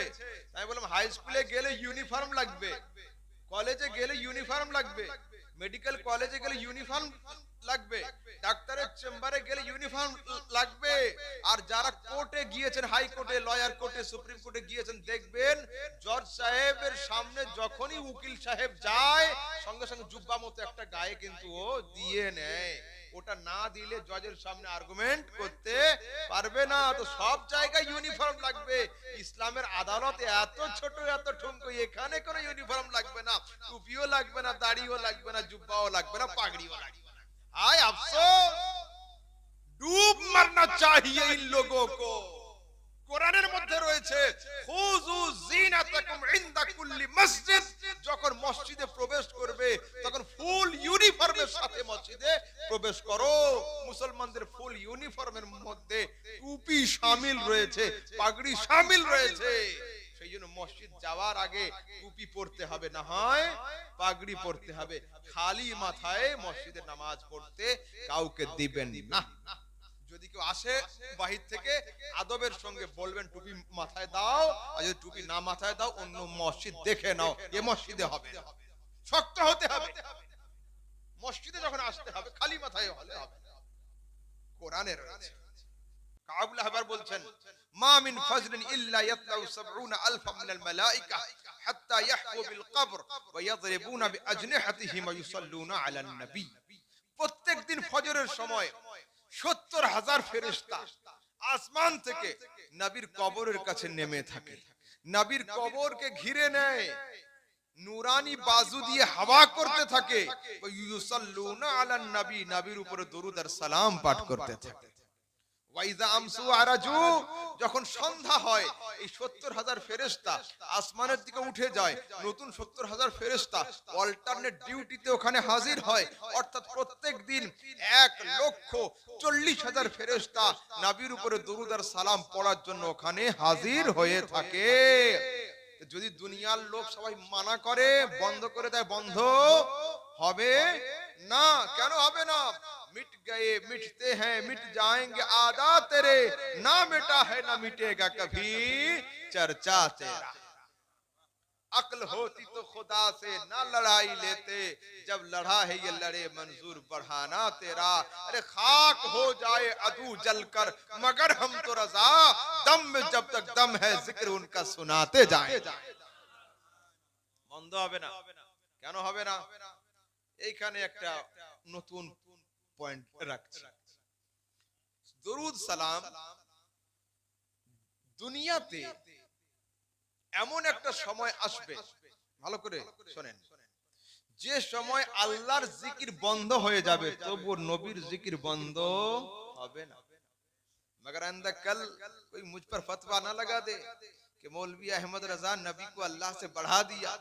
আমি বললাম হাই স্কুলে গেলে ইউনিফর্ম লাগবে কলেজে গেলে ইউনিফর্ম লাগবে মেডিকেল কলেজে গেলে ইউনিফর্ম লাগবে ডাক্তারের চেম্বারে গেলে ইউনিফর্ম লাগবে আর যারা কোর্টে গিয়েছেন হাই কোর্টে লয়ার কোর্টে সুপ্রিম কোর্টে গিয়েছেন দেখবেন জজ সাহেবের সামনে যখনই উকিল সাহেব যায় সঙ্গে সঙ্গে জুব্বা মতো একটা গায়ে কিন্তু ও দিয়ে নেয় ওটা না দিলে জজের সামনে আর্গুমেন্ট করতে পারবে না তো সব জায়গায় ইউনিফর্ম লাগবে ইসলামের আদালতে এত ছোট এত ঠুনকো এখানে কোনো ইউনিফর্ম লাগবে না টুপিও লাগবে না দাড়িও লাগবে না জুব্বাও লাগবে না পাগড়িও লাগবে না आय अफसोस डूब मरना चाहिए इन लोगों को কোরআনের মধ্যে রয়েছে খুযু জিনাতাকুম ইনদা কুল্লি মসজিদ যখন মসজিদে প্রবেশ করবে তখন ফুল ইউনিফর্মের সাথে মসজিদে প্রবেশ করো মুসলমানদের ফুল ইউনিফর্মের মধ্যে টুপি শামিল রয়েছে পাগড়ি শামিল রয়েছে সেই জন্য মসজিদ যাওয়ার আগে টুপি পরতে হবে না হয় পাগড়ি পরতে হবে খালি মাথায় মসজিদে নামাজ পড়তে কাউকে দিবেন না যদি কেউ আসে বাহির থেকে আদবের সঙ্গে বলবেন টুপি মাথায় দাও আর যদি টুপি না মাথায় দাও অন্য মসজিদ দেখে নাও এই মসজিদে হবে শক্ত হতে হবে মসজিদে যখন আসতে হবে খালি মাথায় হলে হবে কোরআনে রয়েছে কাবুল আহবার বলছেন মা মিন ফাজলিন ইল্লা ইয়াতলাউ 70 আলফা মিনাল মালায়েকা হাত্তা ইয়াহফু বিল কবর ওয়া ইয়াদরিবুনা বিআজনিহাতিহিম ওয়া ইউসাল্লুনা আলান নবী প্রত্যেকদিন ফজরের সময় 70,000 ফেরেশতা আসমান থেকে নবীর কবরের কাছে নেমে থাকে নবীর কবরকে ঘিরে নেয় নূরানি বাজু দিয়ে হাওয়া করতে থাকে ওয়া ইউসাল্লুনা আলান নবী নবীর উপরে দরুদ আর সালাম পাঠ করতে থাকে ওয়াইজা আমসু আরাজু যখন সন্ধ্যা হয় এই 70,000 ফেরেশতা আসমানের দিকে উঠে যায় নতুন 70,000 ফেরেশতা অল্টারনেট ডিউটিতে ওখানে হাজির হয় অর্থাৎ প্রত্যেকদিন 1,40,000 ফেরেশতা নবীর উপরে দরুদ আর সালাম পড়ার জন্য ওখানে হাজির হয়ে থাকে যদি দুনিয়ার লোক সবাই মানা করে বন্ধ করে দেয় বন্ধ হবে না কেন হবে না मिट गए मिटते हैं मिट जाएंगे आदा तेरे ना मिटा है ना मिटेगा कभी चर्चा तेरा अक्ल होती तो खुदा से ना लड़ाई लेते जब लड़ा है ये लड़े मंजूर बढ़ाना तेरा अरे खाक हो जाए अदू जलकर मगर हम तो रजा दम में जब तक दम है जिक्र उनका सुनाते जाएं बंद হবে না কেন হবে না এইখানে একটা নতুন পয়েন্ট রাখছি। দরুদ সালাম দুনিয়াতে এমন একটা সময় আসবে, ভালো করে শোনেন, যে সময় আল্লাহর জিকির বন্ধ হয়ে যাবে, তবু নবীর জিকির বন্ধ হবে না। मगर आइंदा कल कोई मुझ पर फतवा ना लगा दे कि मौलवी अहमद रजा नबी को अल्लाह से बढ़ा दिया,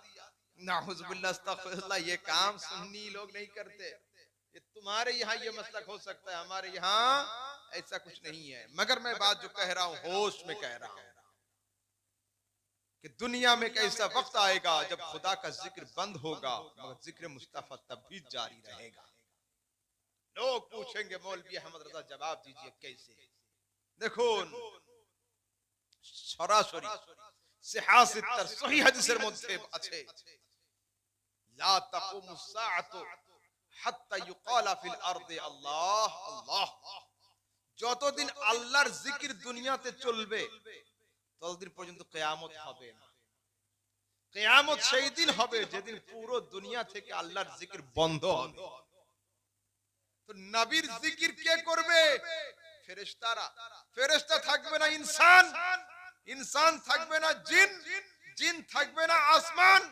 नाउजुबिल्लाह अस्तगफिरुल्लाह, ये काम सुन्नी लोग नहीं करते। ये तुम्हारे यहाँ ये मसलक हो सकता है, हमारे यहाँ ऐसा कुछ नहीं है। मगर मैं बात जो कह रहा हूँ होश में कह रहा हूँ कि दुनिया में एक ऐसा वक्त आएगा जब खुदा का जिक्र बंद होगा, मगर जिक्र मुस्तफा तब भी जारी रहेगा। लोग पूछेंगे मौलवी अहमद रजा जवाब दीजिए कैसे? দেখুন, সরাসরি সিহাসিতার সহিহ হাদিসের মধ্যে আছে, লা তাকুমুস সাআতু হাত্তা ইউকালা ফিল আরদি আল্লাহ আল্লাহ। যতদিন আল্লাহর জিকির দুনিয়াতে চলবে ততদিন পর্যন্ত কিয়ামত হবে না। কিয়ামত সেই দিন হবে যেদিন পুরো দুনিয়া থেকে আল্লাহর জিকির বন্ধ হবে। তো নবীর জিকির কে করবে? ফেরেশতারা। ফেরেশতা থাকবে না ইনসান, ইনসান থাকবে না জিন, জিন থাকবে না আসমান,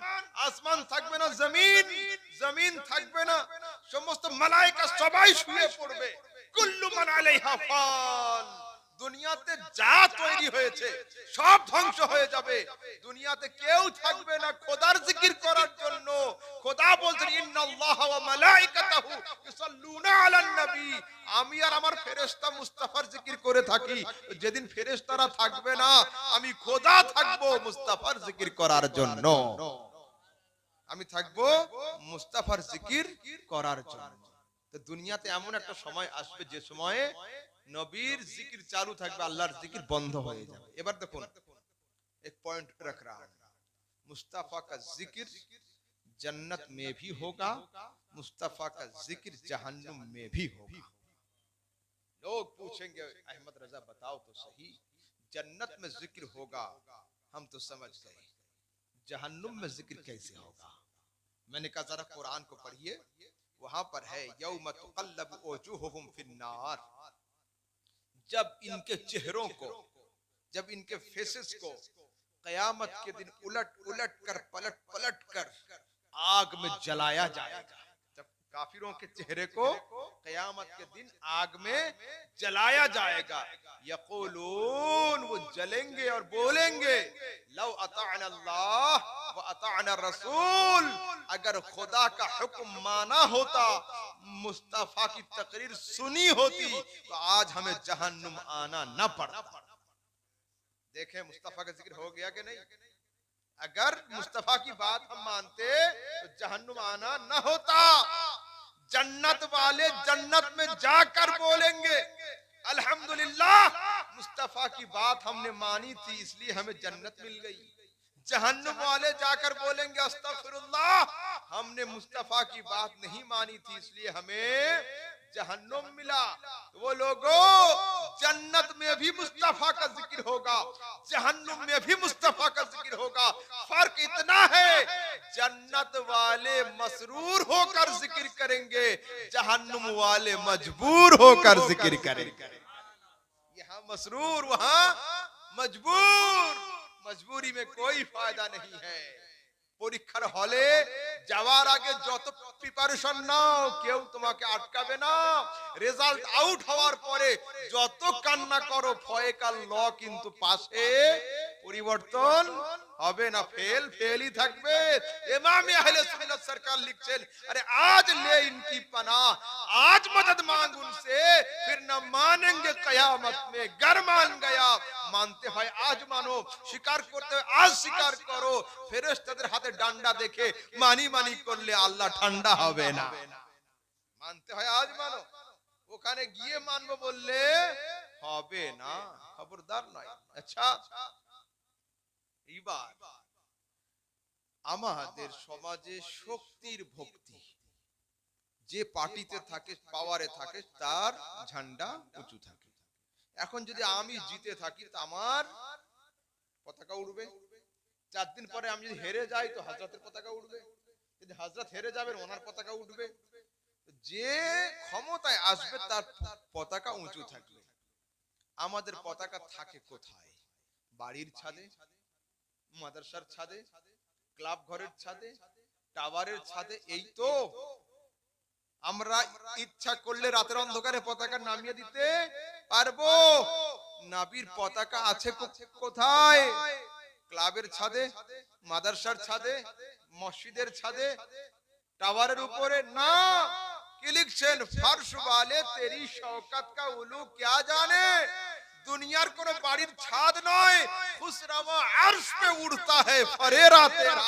আসমান থাকবে না জমিন, জমিন থাকবে না, সমস্ত মালায়েকা সবাই শুয়ে পড়বে। কুল্লু মান আলাইহা ফান। দুনিয়াতে যা তৈরি হয়েছে সব ধ্বংস হয়ে যাবে। দুনিয়াতে কেউ থাকবে না খোদার জিকির করার জন্য। খোদা বলছেন ইন্নাল্লাহা ওয়া মালাইকাতাহু ইউসাল্লুনা আলান নবী, আমি আর আমার ফেরেশতা মুস্তাফার জিকির করে থাকি। যেদিন ফেরেশতারা থাকবে না, আমি খোদা থাকবো মুস্তাফার জিকির করার জন্য। আমি থাকবো মুস্তাফার জিকির করার জন্য। তো দুনিয়াতে এমন একটা সময় আসবে যে সময়ে নবীর জিকির চালু থাকবে, আল্লাহর জিকির বন্ধ হয়ে যাবে। এবার দেখুন, एक पॉइंट रख रहा हूं, मुस्तफा का जिक्र जन्नत में भी होगा, मुस्तफा का जिक्र जहन्नुम में भी होगा। लोग पूछेंगे अहमद रजा बताओ तो सही, जन्नत में जिक्र होगा हम तो समझ गए, जहन्नुम में जिक्र कैसे होगा? मैंने कहा जरा कुरान को पढ़िए, वहां पर है यौम तुक़ल्लबु वजूहुहुम फिन्नार। जब इनके चेहरों को, जब इनके फेसेस को कयामत के दिन उलट उलट कर, पलट पलट कर आग में जलाया जाएगा। जब काफिरों के चेहरे को कयामत के दिन आग में जलाया जाएगा, यक़ूलून, वो जलेंगे और बोलेंगे लौ अताअना अल्लाह व अताअना रसूल, अगर खुदा का हुक्म माना होता, मुस्तफा की तकरीर सुनी होती, तो आज हमें जहन्नुम आना न पड़ता। देखें मुस्तफा का जिक्र हो गया कि नहीं? अगर मुस्तफा की बात हम मानते तो जहन्नुम आना न होता। जन्नत वाले जन्नत में जाकर बोलेंगे अल्हम्दुलिल्लाह, मुस्तफा की बात हमने मानी थी इसलिए हमें जन्नत मिल गई। जहन्नुम वाले जाकर बोलेंगे अस्तगफिरुल्लाह, हमने मुस्तफा की बात नहीं मानी थी इसलिए हमें जहन्नुम मिला। वो लोगों, जन्नत में भी मुस्तफा का जिक्र होगा, जहन्नुम में भी मुस्तफा का जिक्र होगा। फर्क इतना है, जन्नत वाले मसरूर होकर जिक्र करेंगे, जहन्नुम वाले मजबूर होकर जिक्र करेंगे। यहाँ मसरूर, वहाँ मजबूर। मजबूरी में कोई फायदा नहीं है। পরীক্ষার হলে যাওয়ার আগে যত প্রিপারেশন নাও, কেউ তোমাকে আটকাবে না। রেজাল্ট আউট হওয়ার পরে যত কান্না করো, ফয়কাল ল কিন্তু পাশে পরিবর্তন হবে না, ফেল ফেলই থাকবে। ইমাম আহলে সুন্নাত সরকার লিখছেন, আরে আজ ले इनकी पनाह, आज मदद मांग उनसे, फिर न मानेंगे कयामत में। गर मान गया, मानते হয় আজ মানো, স্বীকার করতে হয় আজ স্বীকার করো। ফেরেশতাদের হাতে ডান্ডা দেখে মানি মানি করলে আল্লাহ ঠান্ডা হবে না। মানতে হয় আজ মানো, ওখানে গিয়ে মানবো বললে হবে না, খবরদার নয়। আচ্ছা, এইবার আমাদের সমাজে শক্তির ভক্তি, যে পার্টিতে থাকে, পাওয়ারে থাকে, তার ঝান্ডা উঁচু থাকে। এখন যদি আমি জিতে থাকি তো আমার পতাকা উড়বে, 4 দিন পরে আমি যদি হেরে যাই তো হযরতের পতাকা উড়বে। কিন্তু হযরত হেরে যাবেন, ওনার পতাকা উঠবে। যে ক্ষমতায় আসবে তার পতাকা উঁচু থাকবে। আমাদের পতাকা থাকে কোথায়? বাড়ির ছাদে, মাদ্রাসার ছাদে, ক্লাব ঘরের ছাদে, টাওয়ারের ছাদে। এই তো আমরা ইচ্ছা করলে রাতের অন্ধকারে পতাকা নামিয়ে দিতে পারবো। নবীর পতাকা আছে কোথায়? ক্লাবের ছাদে, মাদ্রাসার ছাদে, মসজিদের ছাদে, টাওয়ারের উপরে না। কি লিখছেন? ফরশ वाले तेरी शौकत का उलू क्या जाने। দুনিয়ার কোন বাড়ির ছাদ নয়, খুসরাওয়া আরশ पे उड़ता है फरेरा तेरा।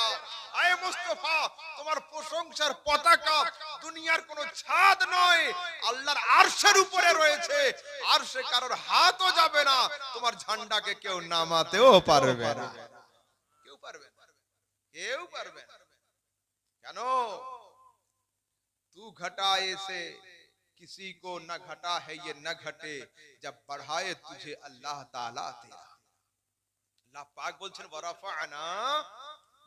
আয় মুস্তাফা, তোমার প্রশংসার পতাকা দুনিয়ার কোন ছাদ নয়, আল্লাহর আরশের উপরে রয়েছে। আরশে কারোর হাতও যাবে না, তোমার ঝান্ডাকে কেউ নামাতেও পারবে না। কেউ পারবে না, কেউ পারবে না। কেন? तू घटाए से किसी को न घटा है ये न घटे जब बढ़ाए तुझे अल्लाह ताला तेरा। अल्लाह पाक বলছেন ওয়ারাফা'না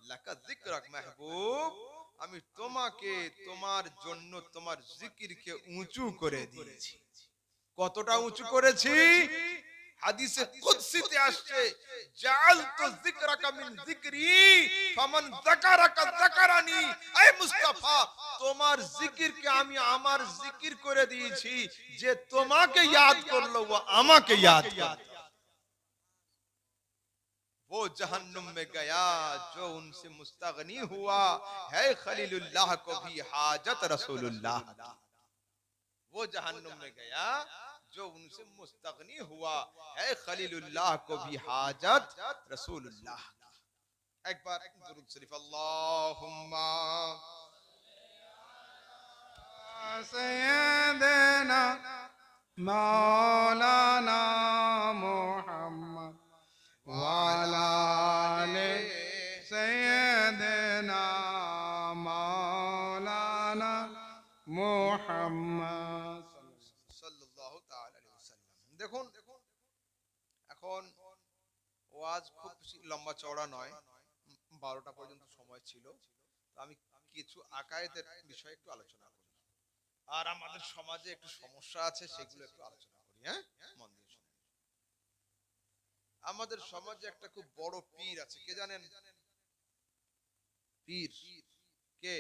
লাকা যিকরাক মাহবুব, আমি তোমাকে তোমার জন্য তোমার জিকিরকে উঁচু করে দিয়েছি। কতটা উঁচু করেছি? হাদিসে কুদসিতে আসছে, জাআলতু যিকরাকা মিন যিকরি ফামান যাকারাকা যাকারানি। আয় মুস্তাফা, তোমার জিকিরকে আমি আমার জিকির করে দিয়েছি। যে তোমাকে याद করলো ও আমাকে याद করলো। वो जहन्नुम में गया जो उनसे मुस्तगनी हुआ है खलीलुल्लाह को भी हाजत रसूलुल्लाह की। वो जहन्नुम में गया जो उनसे मुस्तगनी हुआ है खलीलुल्लाह को भी हाजत रसूलुल्लाह की। एक बार दुरूद शरीफ अल्लाहुम्मा सय्यदना मौलाना मुहम्मद वाला आले सय्यदना मौलाना मुहम्मद সাল্লাল্লাহু তাআলা আলাইহি ওয়াসাল্লাম। দেখুন, এখন ওয়াজ খুব বেশি লম্বা চওড়া নয়, 12টা পর্যন্ত সময় ছিল। তো আমি কিছু আকায়েদের বিষয়ে একটু আলোচনা করি, আর আমাদের সমাজে একটু সমস্যা আছে সেগুলো একটু আলোচনা করি। হ্যাঁ, মন দিয়ে শুনুন। আমাদের সমাজে একটা খুব বড় পীর আছে, কে জানেন? পীর কে?